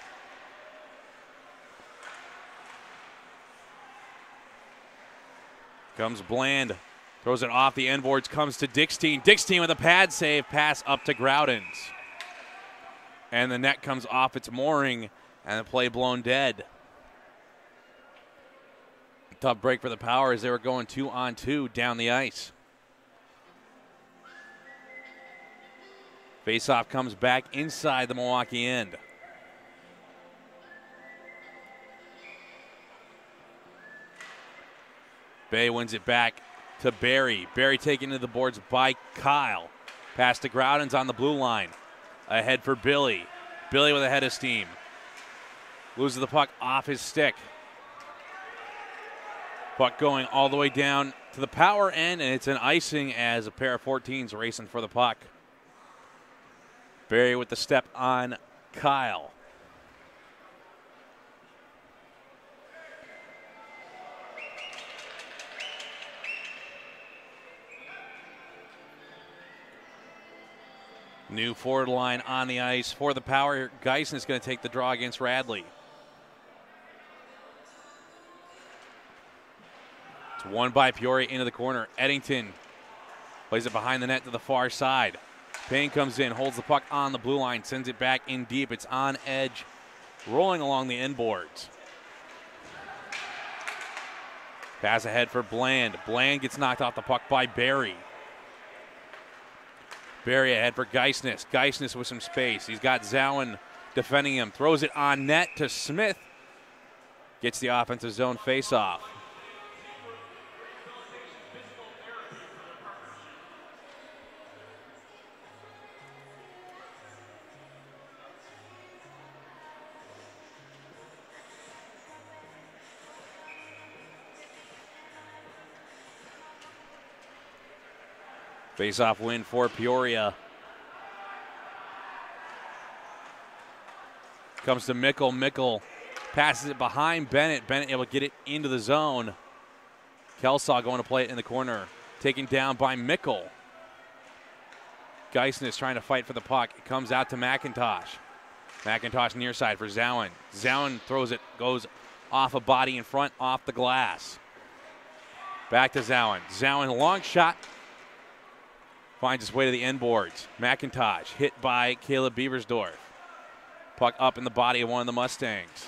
Comes Bland. Throws it off the end boards. Comes to Dickstein. Dickstein with a pad save. Pass up to Groudens. And the net comes off its mooring. And the play blown dead. Tough break for the Power as they were going 2-on-2 down the ice. Faceoff comes back inside the Milwaukee end. Bay wins it back to Barry. Barry taken to the boards by Kyle. Pass to Groudens on the blue line. Ahead for Billy. Billy with a head of steam. Loses the puck off his stick. Puck going all the way down to the Power end, and it's an icing as a pair of 14s racing for the puck. Barry with the step on Kyle. New forward line on the ice for the Power. Geisen is going to take the draw against Radley. It's won by Peoria into the corner. Eddington plays it behind the net to the far side. Payne comes in, holds the puck on the blue line, sends it back in deep. It's on edge, rolling along the end boards. Pass ahead for Bland. Bland gets knocked off the puck by Barry. Barry ahead for Geisness. Geisness with some space. He's got Zowen defending him. Throws it on net to Smith. Gets the offensive zone faceoff. Face-off win for Peoria. Comes to Mickle. Mickle passes it behind Bennett. Bennett able to get it into the zone. Kelsaw going to play it in the corner. Taken down by Mickle. Geisen is trying to fight for the puck. It comes out to McIntosh. McIntosh near side for Zowen. Zowen throws it, goes off a body in front, off the glass. Back to Zowen. Zowen, long shot. Finds his way to the end boards. McIntosh hit by Caleb Beversdorf. Puck up in the body of one of the Mustangs.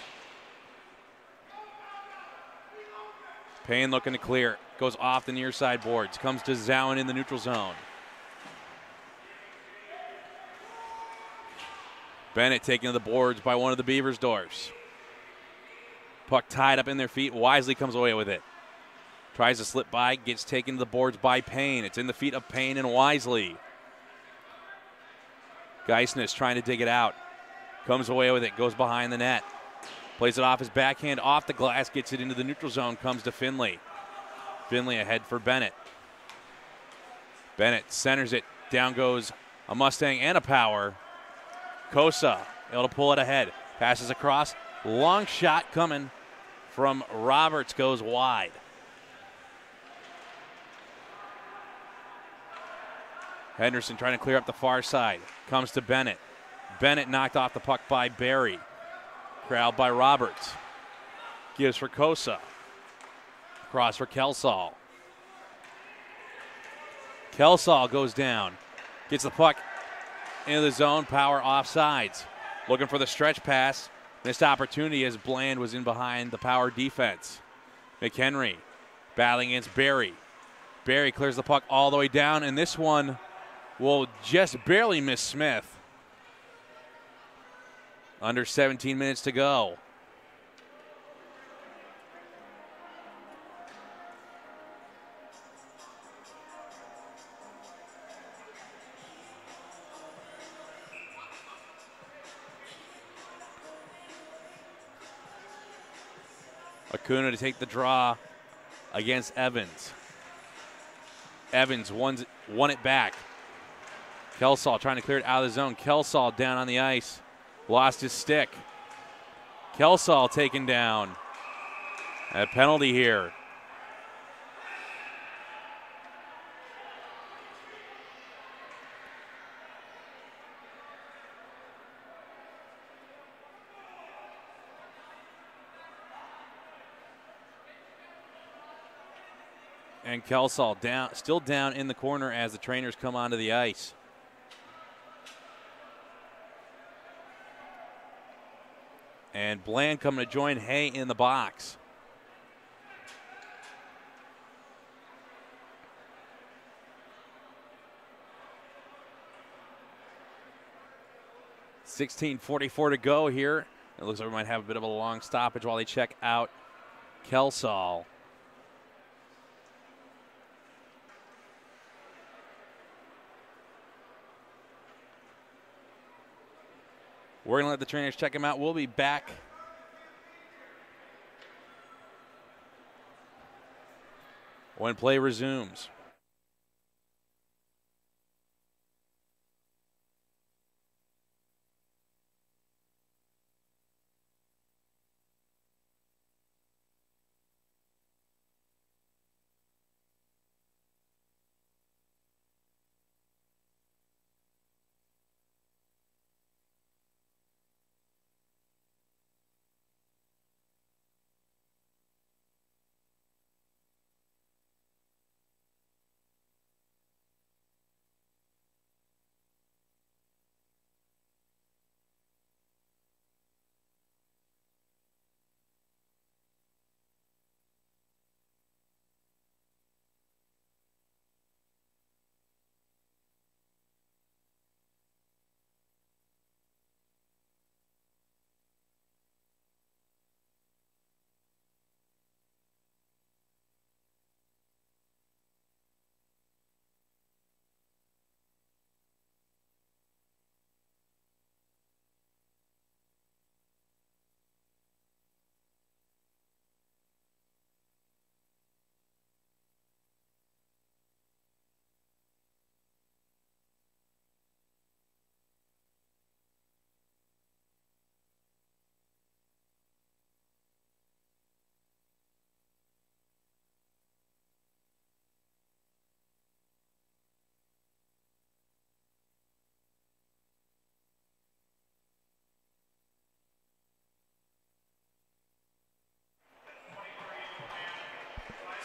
Payne looking to clear. Goes off the near side boards. Comes to Zowen in the neutral zone. Bennett taken to the boards by one of the Beversdorfs. Puck tied up in their feet. Wisely comes away with it. Tries to slip by, gets taken to the boards by Payne. It's in the feet of Payne and Wisely. Geisness trying to dig it out. Comes away with it, goes behind the net. Plays it off his backhand, off the glass, gets it into the neutral zone, comes to Finley. Finley ahead for Bennett. Bennett centers it. Down goes a Mustang and a Power. Kosa able to pull it ahead. Passes across. Long shot coming from Roberts, goes wide. Henderson trying to clear up the far side. Comes to Bennett. Bennett knocked off the puck by Barry. Crowd by Roberts. Gives for Kosa. Cross for Kelsall. Kelsall goes down. Gets the puck into the zone. Power offsides. Looking for the stretch pass. Missed opportunity as Bland was in behind the Power defense. McHenry battling against Barry. Barry clears the puck all the way down, and this one will just barely miss Smith. Under 17 minutes to go. Acuna to take the draw against Evans. Evans won it back. Kelsall trying to clear it out of the zone. Kelsall down on the ice. Lost his stick. Kelsall taken down. A penalty here. And Kelsall down, still down in the corner as the trainers come onto the ice. And Bland coming to join Hay in the box. .16:44 to go here. It looks like we might have a bit of a long stoppage while they check out Kelsall. We're going to let the trainers check him out. We'll be back when play resumes.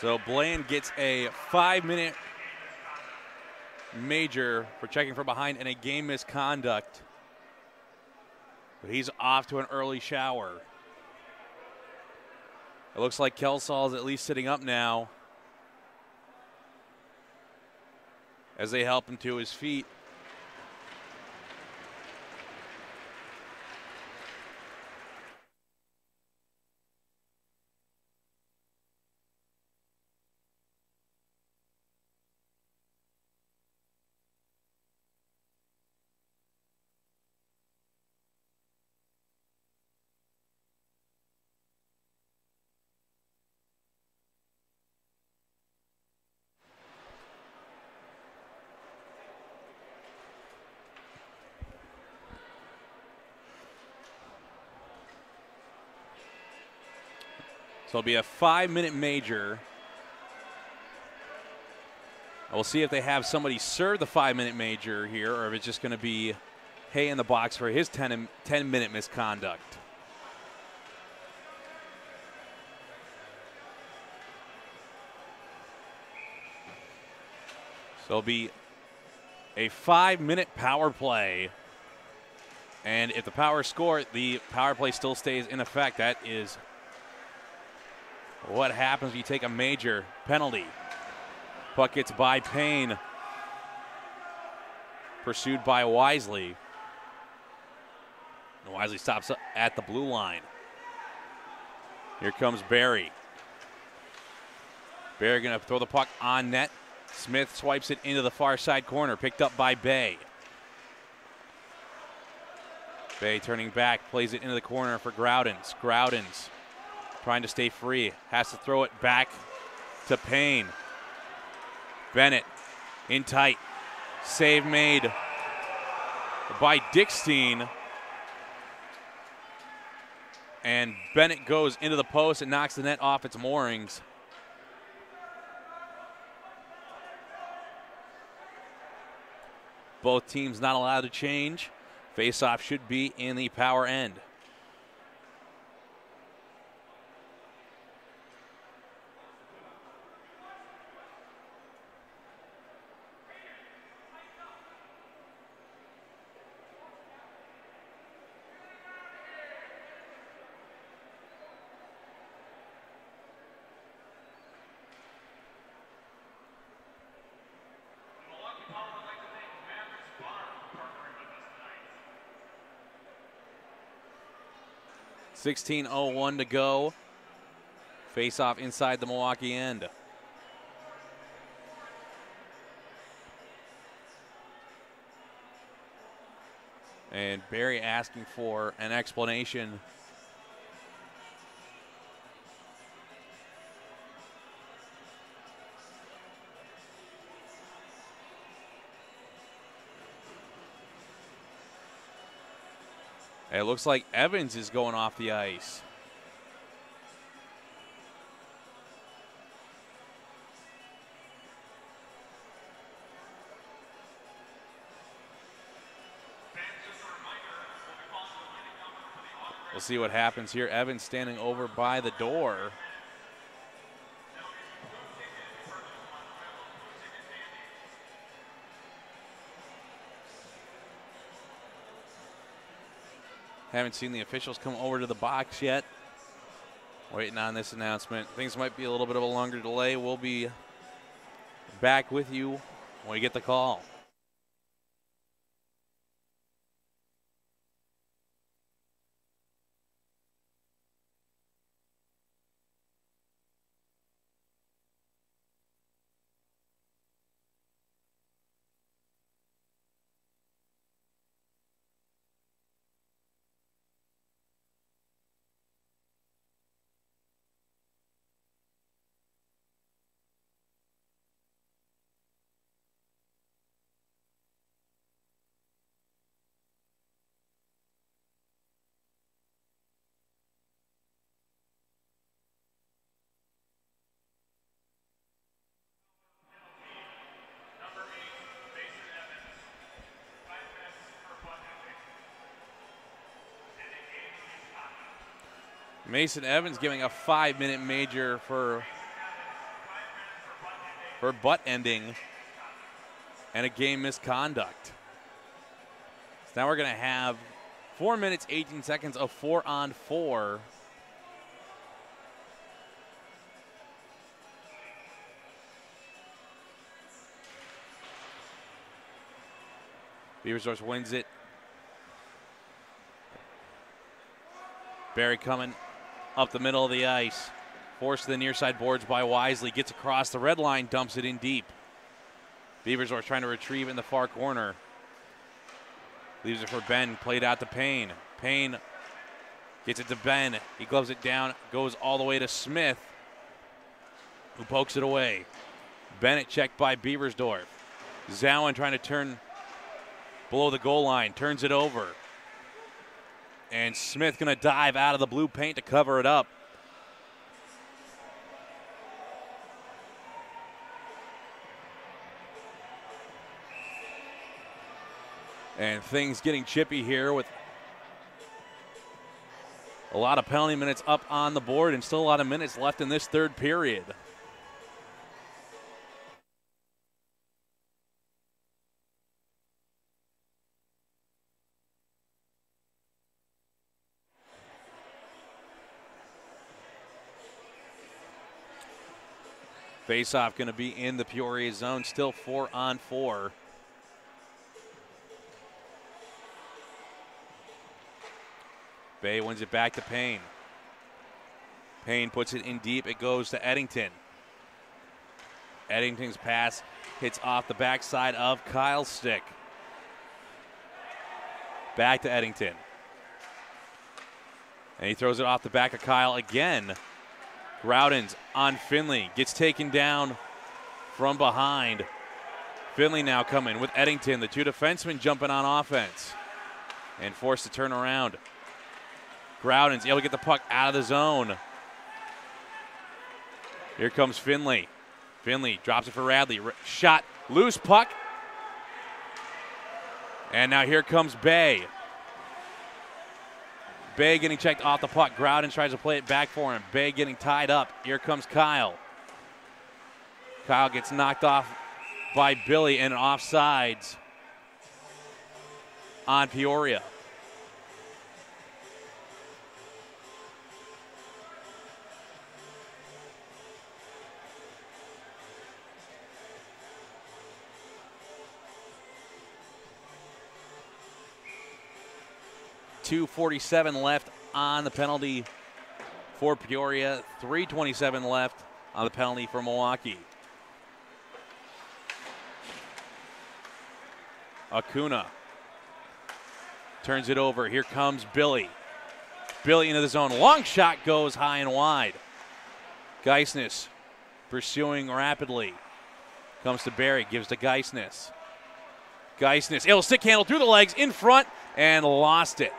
So Bland gets a 5-minute major for checking from behind and a game misconduct. But he's off to an early shower. It looks like Kelsall is at least sitting up now as they help him to his feet. So it'll be a 5-minute major. We'll see if they have somebody serve the 5-minute major here or if it's just going to be Hay in the box for his 10-minute misconduct. So it'll be a 5-minute power play. And if the Power score, the power play still stays in effect. That is what happens when you take a major penalty. Puck gets by Payne. Pursued by Wisely. And Wisely stops at the blue line. Here comes Barry. Barry going to throw the puck on net. Smith swipes it into the far side corner. Picked up by Bay. Bay turning back. Plays it into the corner for Groudens. Groudens trying to stay free. Has to throw it back to Payne. Bennett in tight. Save made by Dickstein. And Bennett goes into the post and knocks the net off its moorings. Both teams not allowed to change. Face-off should be in the power end. Milwaukee Power would like to thank Mavericks Bar for partnering with us tonight. 16:01 to go. Face-off inside the Milwaukee end. And Barry asking for an explanation. It looks like Evans is going off the ice. We'll see what happens here. Evans standing over by the door. Haven't seen the officials come over to the box yet. Waiting on this announcement. Things might be a little bit of a longer delay. We'll be back with you when we get the call. Mason Evans giving a 5-minute major for butt ending and a game misconduct. So now we're going to have 4 minutes, 18 seconds of 4-on-4. Beaversource wins it. Barry coming up the middle of the ice. Forced to the near side boards by Wisely. Gets across the red line, dumps it in deep. Beaversource trying to retrieve in the far corner. Leaves it for Ben, played out to Payne. Payne gets it to Ben. He gloves it down, goes all the way to Smith, who pokes it away. Bennett checked by Beaversdorf. Zowen trying to turn below the goal line, turns it over. And Smith going to dive out of the blue paint to cover it up. And things getting chippy here with a lot of penalty minutes up on the board and still a lot of minutes left in this third period. Face-off going to be in the Peoria zone, still 4-on-4. Bay wins it back to Payne. Payne puts it in deep. It goes to Eddington. Eddington's pass hits off the backside of Kyle's stick. Back to Eddington. And he throws it off the back of Kyle again. Groudens on Finley. Gets taken down from behind. Finley now coming with Eddington. The two defensemen jumping on offense. And forced to turn around. Groudens able to get the puck out of the zone. Here comes Finley. Finley drops it for Radley. Shot, loose puck. And now here comes Bay. Bay getting checked off the puck. Groudens tries to play it back for him. Bay getting tied up. Here comes Kyle. Kyle gets knocked off by Billy and offsides on Peoria. .247 left on the penalty for Peoria. 3:27 left on the penalty for Milwaukee. Acuna turns it over. Here comes Billy. Billy into the zone. Long shot goes high and wide. Geisness pursuing rapidly. Comes to Barry. Gives to Geisness. Geisness. It'll stick handle through the legs in front and lost it.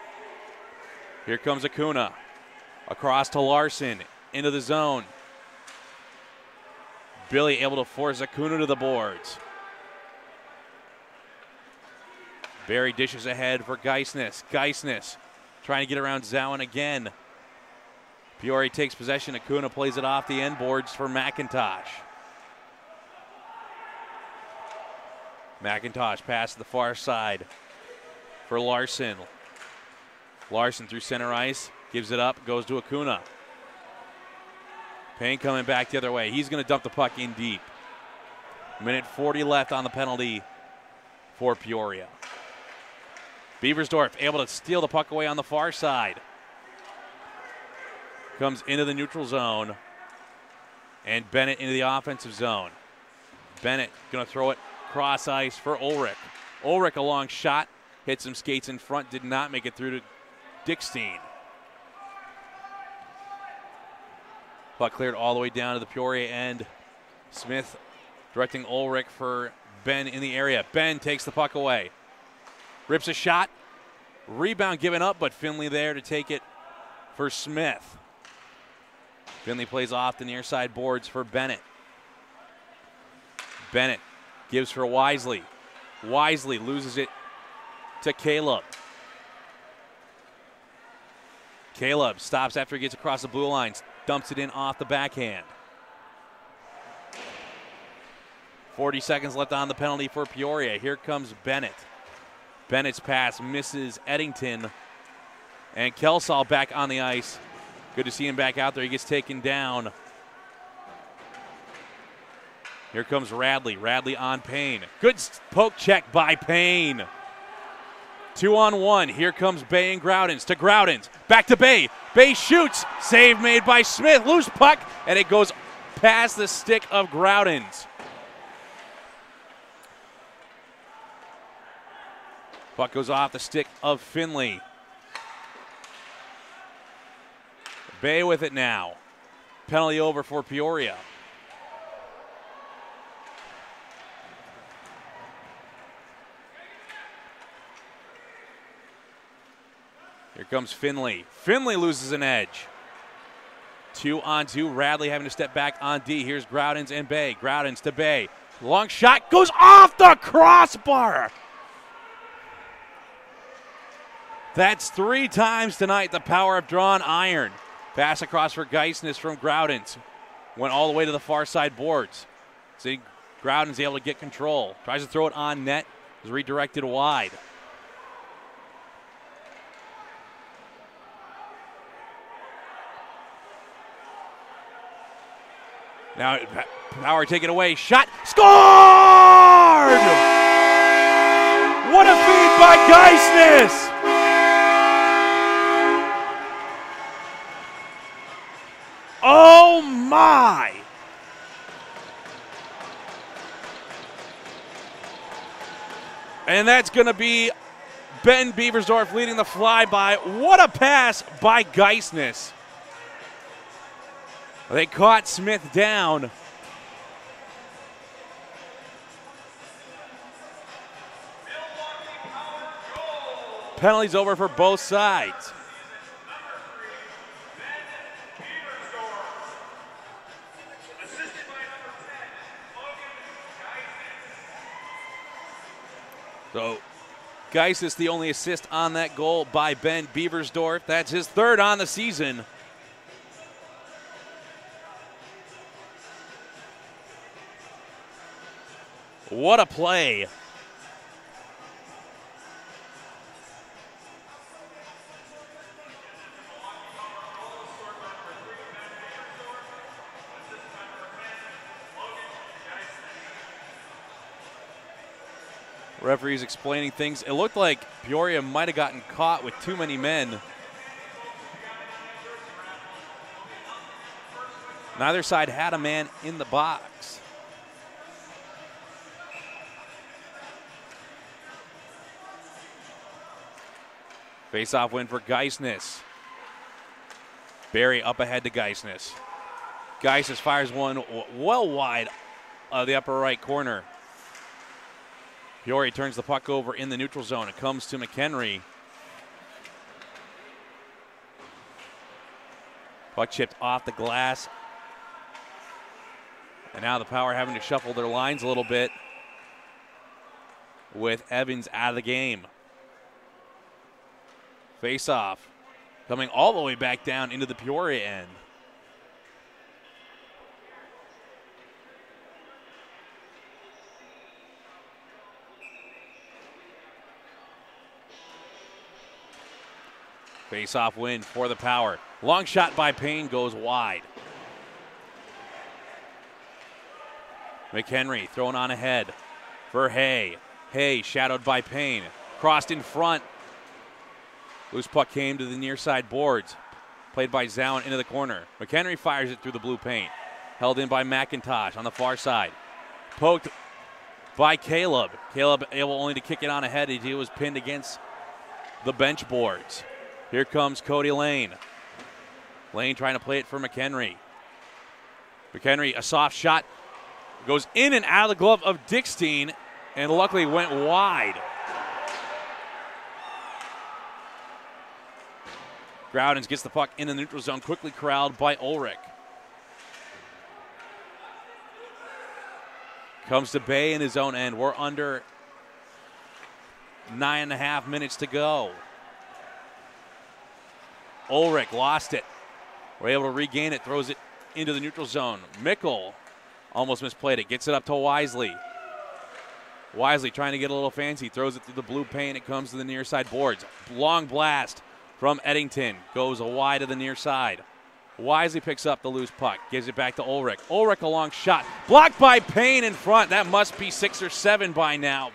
Here comes Acuna. Across to Larson. Into the zone. Billy able to force Acuna to the boards. Barry dishes ahead for Geisness. Geisness trying to get around Zowan again. Peoria takes possession. Acuna plays it off the end boards for McIntosh. McIntosh pass to the far side for Larson. Larson through center ice, gives it up, goes to Acuna. Payne coming back the other way. He's going to dump the puck in deep. Minute 40 left on the penalty for Peoria. Beaversdorf able to steal the puck away on the far side. Comes into the neutral zone. And Bennett into the offensive zone. Bennett going to throw it cross ice for Ulrich. Ulrich a long shot, hit some skates in front, did not make it through to Dickstein. Puck cleared all the way down to the Peoria end. Smith directing Ulrich for Ben in the area. Ben takes the puck away. Rips a shot. Rebound given up, but Finley there to take it for Smith. Finley plays off the near side boards for Bennett. Bennett gives for Wisely. Wisely loses it to Caleb. Caleb stops after he gets across the blue lines, dumps it in off the backhand. 40 seconds left on the penalty for Peoria. Here comes Bennett. Bennett's pass misses Eddington. And Kelsall back on the ice. Good to see him back out there. He gets taken down. Here comes Radley. Radley on Payne. Good poke check by Payne. 2-on-1. Here comes Bay and Groudens to Groudens. Back to Bay. Bay shoots. Save made by Smith. Loose puck, and it goes past the stick of Groudens. Puck goes off the stick of Finley. Bay with it now. Penalty over for Peoria. Here comes Finley. Finley loses an edge. 2-on-2. Radley having to step back on D. Here's Groudens and Bay. Groudens to Bay. Long shot goes off the crossbar. That's 3 times tonight the power of drawn iron. Pass across for Geisness from Groudens. Went all the way to the far side boards. See, Groudens able to get control. Tries to throw it on net. Is redirected wide. Now, Power take it away. Shot. Scored! What a feed by Geisness! Oh, my! And that's going to be Ben Beaversdorf leading the flyby. What a pass by Geisness. They caught Smith down. Penalties over for both sides. So Geis is the only assist on that goal by Ben Beaversdorf. That's his third on the season. What a play. Referees explaining things. It looked like Peoria might have gotten caught with too many men. Neither side had a man in the box. Face-off win for Geisness. Barry up ahead to Geisness. Geisness fires one well wide of the upper right corner. Peoria turns the puck over in the neutral zone. It comes to McHenry. Puck chipped off the glass. And now the Power having to shuffle their lines a little bit with Evans out of the game. Face-off coming all the way back down into the Peoria end. Face-off win for the Power. Long shot by Payne goes wide. McHenry thrown on ahead for Hay. Hay shadowed by Payne. Crossed in front. Loose puck came to the near side boards. Played by Zowan into the corner. McHenry fires it through the blue paint. Held in by McIntosh on the far side. Poked by Caleb. Caleb able only to kick it on ahead as he was pinned against the bench boards. Here comes Cody Lane. Lane trying to play it for McHenry. McHenry, a soft shot. Goes in and out of the glove of Dickstein, and luckily went wide. Groudens gets the puck in the neutral zone, quickly corralled by Ulrich. Comes to Bay in his own end. We're under 9.5 minutes to go. Ulrich lost it. We're able to regain it, throws it into the neutral zone. Mickle almost misplayed it, gets it up to Wisely. Wisely trying to get a little fancy, throws it through the blue paint. It comes to the near side boards. Long blast from Eddington, goes wide to the near side. Wisely picks up the loose puck, gives it back to Ulrich. Ulrich a long shot, blocked by Payne in front. That must be 6 or 7 by now.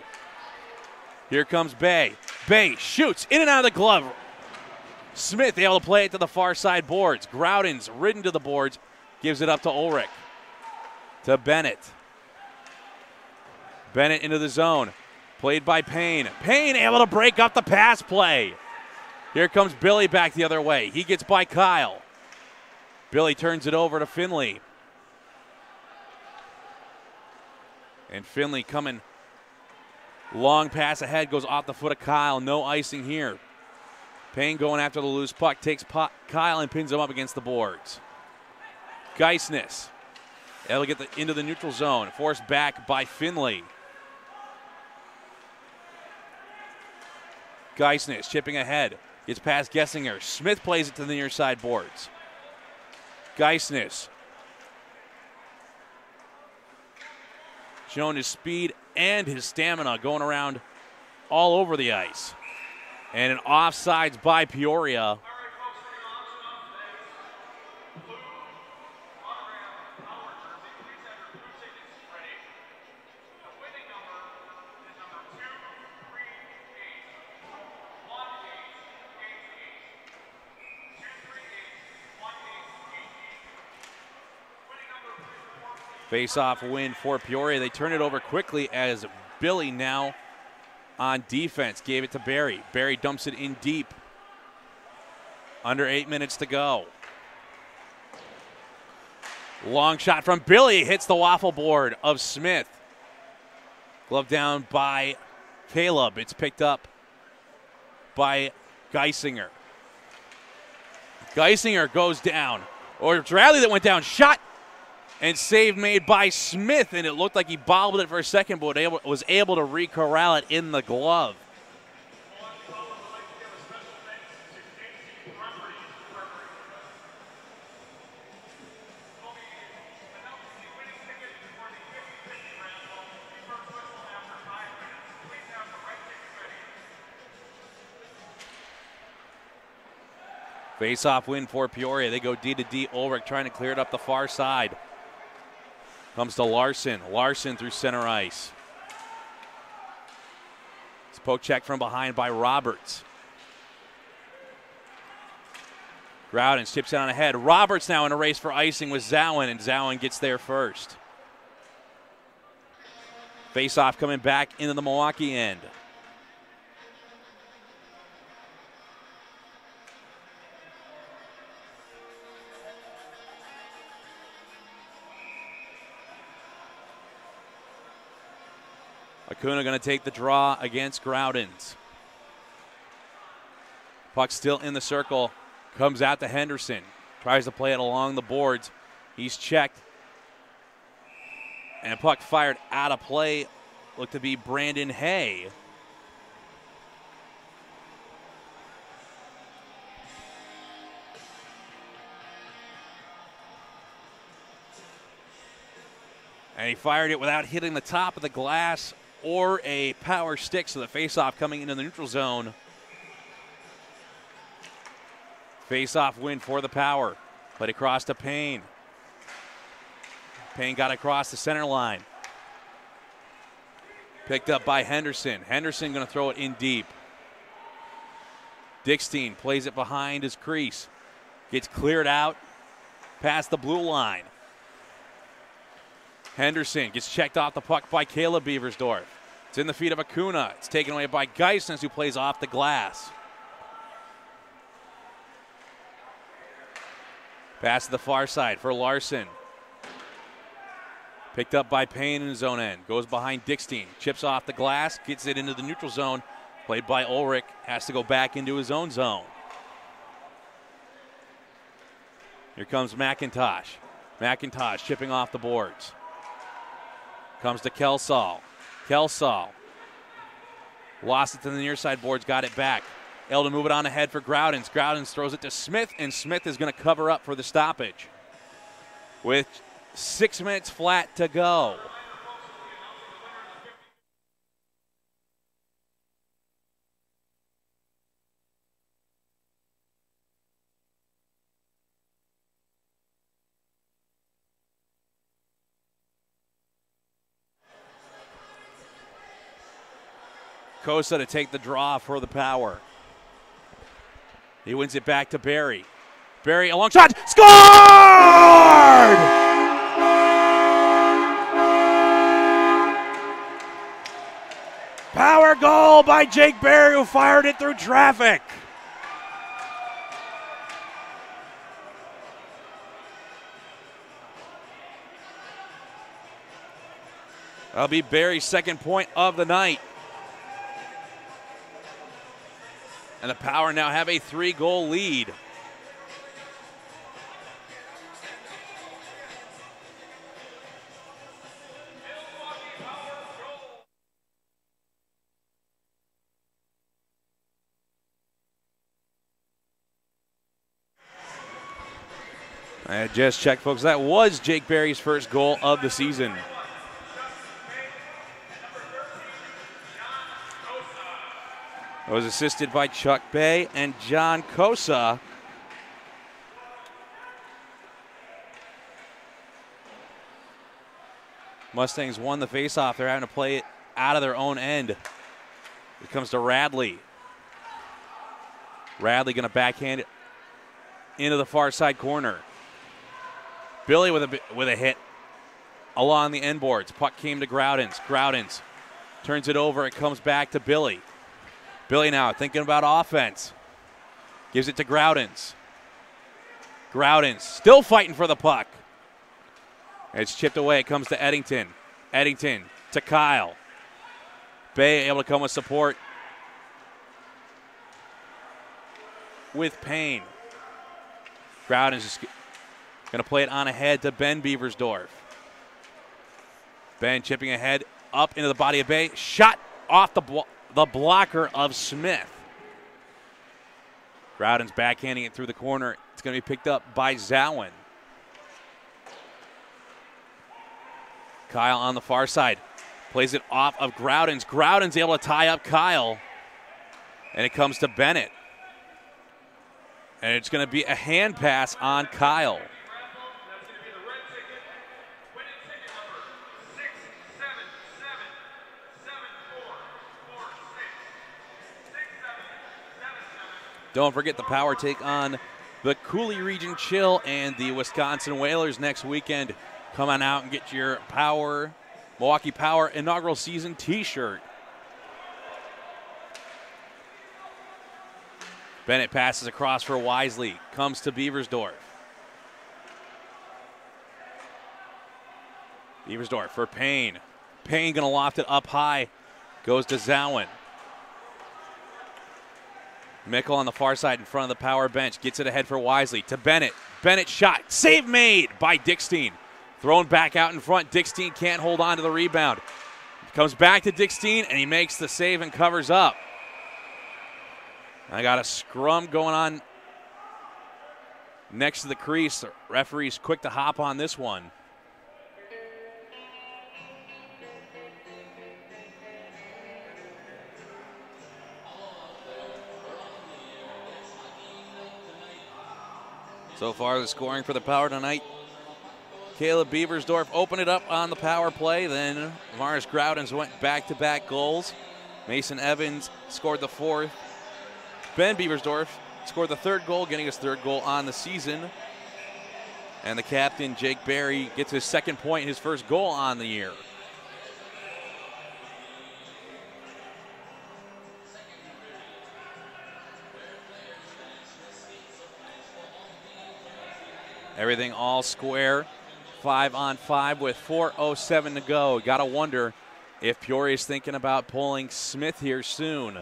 Here comes Bay. Bay shoots in and out of the glove. Smith able to play it to the far side boards. Groudens ridden to the boards, gives it up to Ulrich. To Bennett. Bennett into the zone. Played by Payne. Payne able to break up the pass play. Here comes Billy back the other way. He gets by Kyle. Billy turns it over to Finley. And Finley coming long pass ahead, goes off the foot of Kyle. No icing here. Payne going after the loose puck, takes Kyle and pins him up against the boards. Geisness. That'll get into the neutral zone. Forced back by Finley. Geisness chipping ahead. Gets past Gessinger. Smith plays it to the near side boards. Geisness. Showing his speed and his stamina, going around all over the ice. And an offsides by Peoria. Face-off win for Peoria. They turn it over quickly as Billy now on defense. Gave it to Barry. Barry dumps it in deep. Under 8 minutes to go. Long shot from Billy, hits the waffle board of Smith. Glove down by Caleb. It's picked up by Geisinger. Geisinger goes down. Or it's Radley that went down. Shot and save made by Smith, and it looked like he bobbled it for a second, but was able to re-corral it in the glove. Face-off win for Peoria. They go D to D. Ulrich trying to clear it up the far side. Comes to Larson. Larson through center ice. It's poke check from behind by Roberts. Groudens tips it on ahead. Roberts now in a race for icing with Zowen, and Zowen gets there first. Face-off coming back into the Milwaukee end. Acuna going to take the draw against Groudens. Puck still in the circle. Comes out to Henderson. Tries to play it along the boards. He's checked. And puck fired out of play. Looked to be Brandon Hay. And he fired it without hitting the top of the glass or a power stick, so the face-off coming into the neutral zone. Face-off win for the Power. Played across to Payne. Payne got across the center line. Picked up by Henderson. Henderson going to throw it in deep. Dickstein plays it behind his crease. Gets cleared out past the blue line. Henderson gets checked off the puck by Caleb Beversdorf. It's in the feet of Acuna. It's taken away by Geisens, who plays off the glass. Pass to the far side for Larson. Picked up by Payne in his own end. Goes behind Dickstein. Chips off the glass. Gets it into the neutral zone. Played by Ulrich. Has to go back into his own zone. Here comes McIntosh. McIntosh chipping off the boards. Comes to Kelsall. Kelsall lost it to the near side boards, got it back. Able to move it on ahead for Groudens. Groudens throws it to Smith, and Smith is going to cover up for the stoppage. With 6 minutes flat to go. Kosa to take the draw for the Power. He wins it back to Barry. Barry, a long shot. Scored! Power goal by Jake Barry, who fired it through traffic. That'll be Barry's second point of the night. And the Power now have a 3-goal lead. I just checked, folks. That was Jake Barry's first goal of the season. It was assisted by Chuck Bay and John Kosa. Mustangs won the faceoff. They're having to play it out of their own end. It comes to Radley. Radley going to backhand it into the far side corner. Billy with a hit along the end boards. Puck came to Groudens. Groudens turns it over. It comes back to Billy. Billy now thinking about offense. Gives it to Groudens. Groudens still fighting for the puck. It's chipped away. It comes to Eddington. Eddington to Kyle. Bay able to come with support with Payne. Groudon's just going to play it on ahead to Ben Beaversdorf. Ben chipping ahead up into the body of Bay. Shot off the blocker of Smith. Groudon's backhanding it through the corner. It's going to be picked up by Zawin. Kyle on the far side. Plays it off of Groudon's. Groudon's able to tie up Kyle. And it comes to Bennett. And it's going to be a hand pass on Kyle. Don't forget the Power take on the Cooley Region Chill and the Wisconsin Whalers next weekend. Come on out and get your Milwaukee Power inaugural season t-shirt. Bennett passes across for Wisely. Comes to Beaversdorf. Beaversdorf for Payne. Payne going to loft it up high. Goes to Zawin. Mickle on the far side in front of the Power bench. Gets it ahead for Wisely. To Bennett. Bennett shot. Save made by Dickstein. Thrown back out in front. Dickstein can't hold on to the rebound. Comes back to Dickstein, and he makes the save and covers up. I got a scrum going on next to the crease. The referee's quick to hop on this one. So far, the scoring for the Power tonight. Caleb Beaversdorf opened it up on the power play. Then Morris Groudon's went back-to-back goals. Mason Evans scored the fourth. Ben Beaversdorf scored the third goal, getting his third goal on the season. And the captain, Jake Berry, gets his second point, his first goal on the year. Everything all square. 5-on-5 with 4:07 to go. Got to wonder if Peoria's thinking about pulling Smith here soon.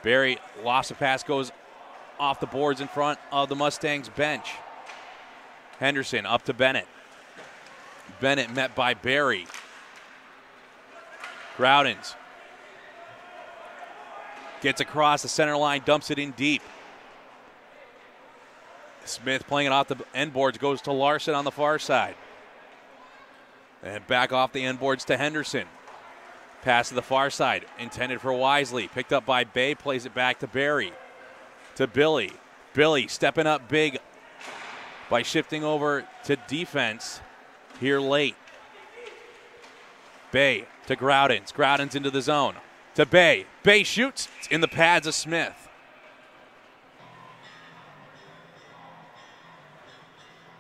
Barry lost a pass, goes off the boards in front of the Mustangs bench. Henderson up to Bennett. Bennett met by Barry. Groudon's gets across the center line, dumps it in deep. Smith playing it off the end boards, goes to Larson on the far side. And back off the end boards to Henderson. Pass to the far side, intended for Wisely. Picked up by Bay, plays it back to Barry. To Billy. Billy stepping up big by shifting over to defense here late. Bay to Groudon's. Groudon's into the zone. To Bay. Bay shoots. It's in the pads of Smith.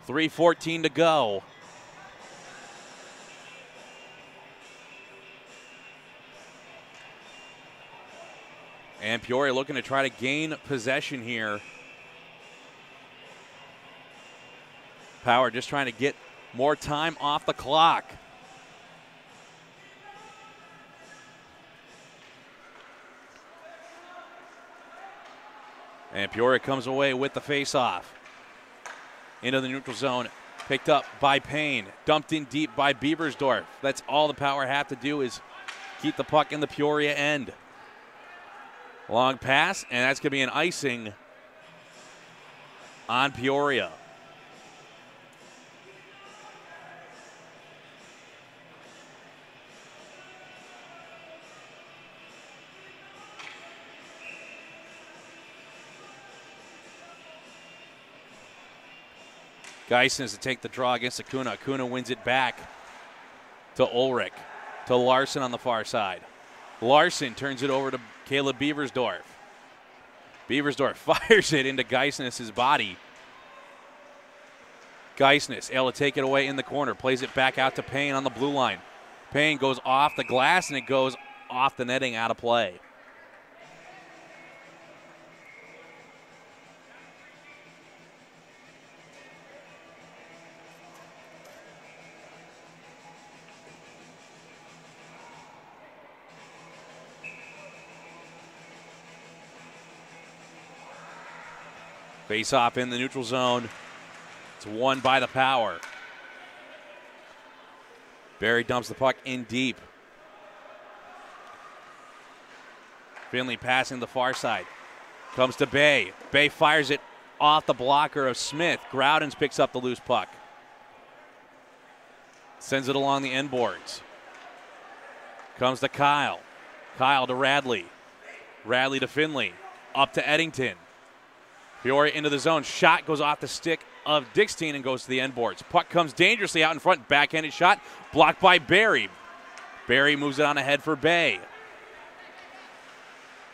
.3:14 to go. And Peoria looking to try to gain possession here. Power just trying to get more time off the clock. And Peoria comes away with the face-off. Into the neutral zone, picked up by Payne, dumped in deep by Beaversdorf. That's all the Power have to do is keep the puck in the Peoria end. Long pass, and that's going to be an icing on Peoria. Geisen is to take the draw against Acuna. Acuna wins it back to Ulrich. To Larson on the far side. Larson turns it over to Caleb Beaversdorf. Beaversdorf fires it into Geisness' body. Geisness able to take it away in the corner. Plays it back out to Payne on the blue line. Payne goes off the glass and it goes off the netting out of play. Face off in the neutral zone. It's won by the Power. Barry dumps the puck in deep. Finley passing the far side. Comes to Bay. Bay fires it off the blocker of Smith. Groudens picks up the loose puck. Sends it along the end boards. Comes to Kyle. Kyle to Radley. Radley to Finley. Up to Eddington. Peoria into the zone. Shot goes off the stick of Dickstein and goes to the end boards. Puck comes dangerously out in front. Backhanded shot. Blocked by Barry. Barry moves it on ahead for Bay.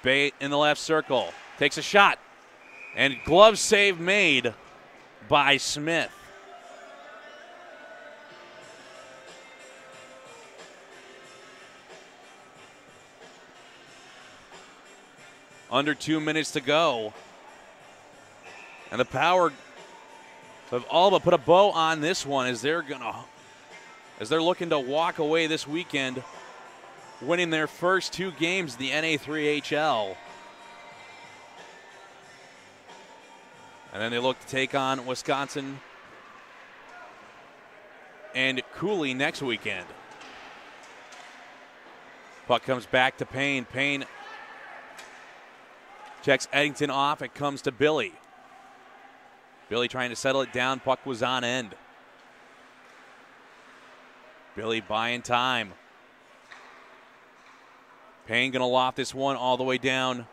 Bay in the left circle. Takes a shot. And glove save made by Smith. Under 2 minutes to go. And the Power have all but put a bow on this one as they're looking to walk away this weekend, winning their first 2 games in the NA3HL. And then they look to take on Wisconsin and Cooley next weekend. Puck comes back to Payne. Payne checks Eddington off. It comes to Billy. Billy trying to settle it down. Puck was on end. Billy buying time. Payne going to loft this one all the way down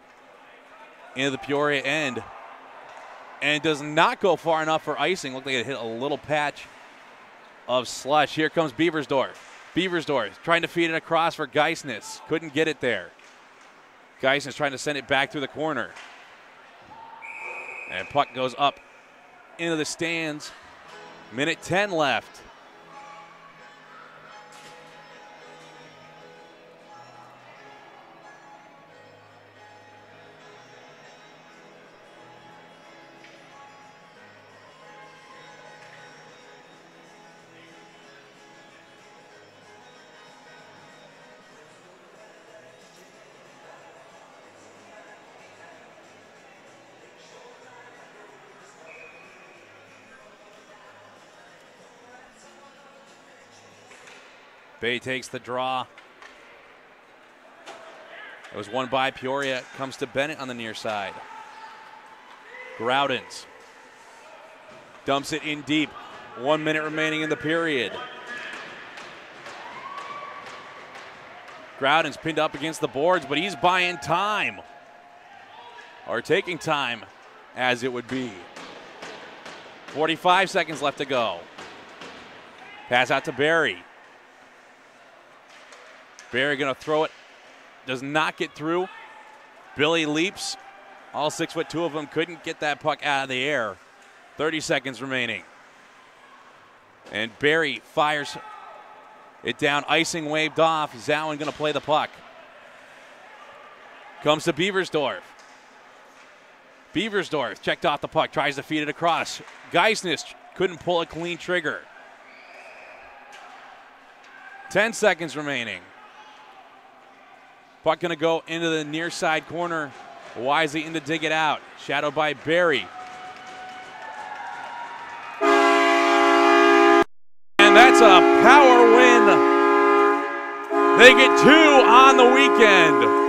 into the Peoria end. And does not go far enough for icing. Looked like it hit a little patch of slush. Here comes Beaversdorf. Beaversdorf trying to feed it across for Geisness. Couldn't get it there. Geisness trying to send it back through the corner. And puck goes up into the stands. Minute 10 left. Bay takes the draw. It was won by Peoria. Comes to Bennett on the near side. Groudens dumps it in deep. 1 minute remaining in the period. Groudens pinned up against the boards, but he's buying time. Or taking time, as it would be. 45 seconds left to go. Pass out to Barry. Barry going to throw it. Does not get through. Billy leaps. All 6'2" of them couldn't get that puck out of the air. 30 seconds remaining. And Barry fires it down. Icing waved off. Zowen going to play the puck. Comes to Beaversdorf. Beaversdorf checked off the puck. Tries to feed it across. Geisness couldn't pull a clean trigger. 10 seconds remaining. Puck going to go into the near side corner. Wisely in to dig it out. Shadowed by Barry. And that's a power win. They get 2 on the weekend.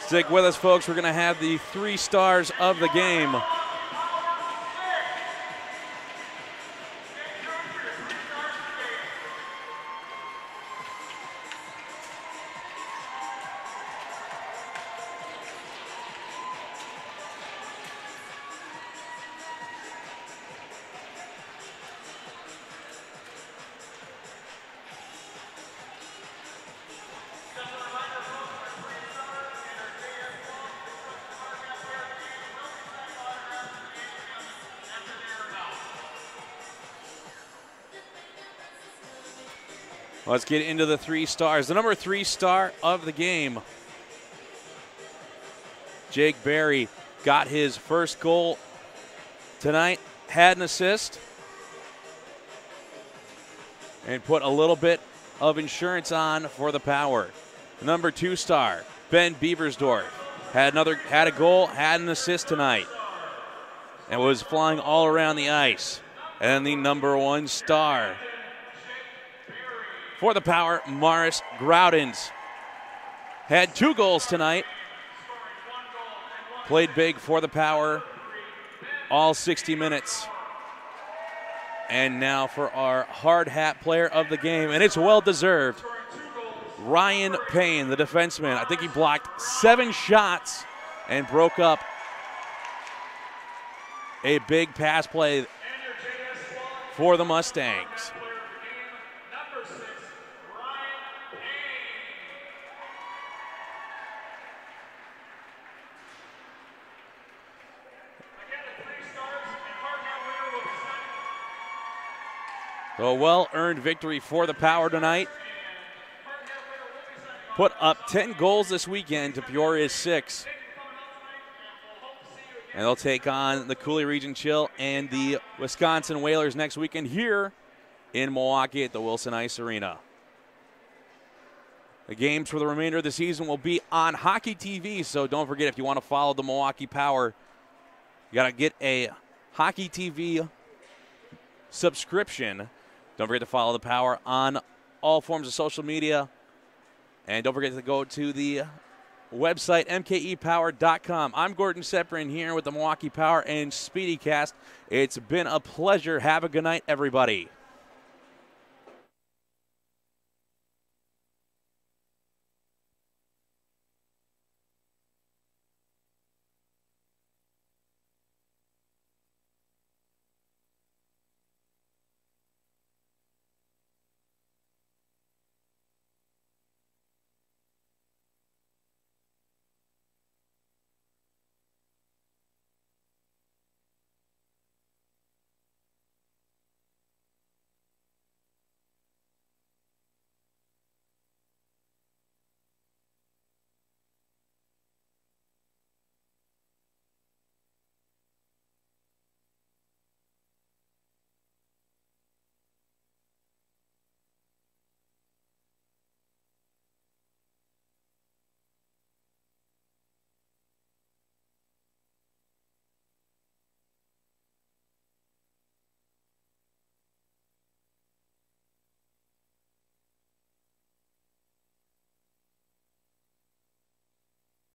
Stick with us, folks. We're going to have the 3 stars of the game. Let's get into the 3 stars. The number 3 star of the game, Jake Barry, got his first goal tonight, had an assist. and put a little bit of insurance on for the Power. Number 2 star, Ben Beaversdorf, had a goal, had an assist tonight, and was flying all around the ice. And the number 1 star for the Power, Morris Groudens, had 2 goals tonight, played big for the Power all 60 minutes. And now for our hard hat player of the game, and it's well-deserved, Ryan Payne, the defenseman. I think he blocked 7 shots and broke up a big pass play for the Mustangs. So a well-earned victory for the Power tonight. Put up 10 goals this weekend to Peoria's 6. And they'll take on the Cooley Region Chill and the Wisconsin Whalers next weekend here in Milwaukee at the Wilson Ice Arena. The games for the remainder of the season will be on Hockey TV, so don't forget, if you want to follow the Milwaukee Power, you got to get a Hockey TV subscription. Don't forget to follow the Power on all forms of social media. And don't forget to go to the website, mkepower.com. I'm Gordon Seprin here with the Milwaukee Power and SpeediCast. It's been a pleasure. Have a good night, everybody.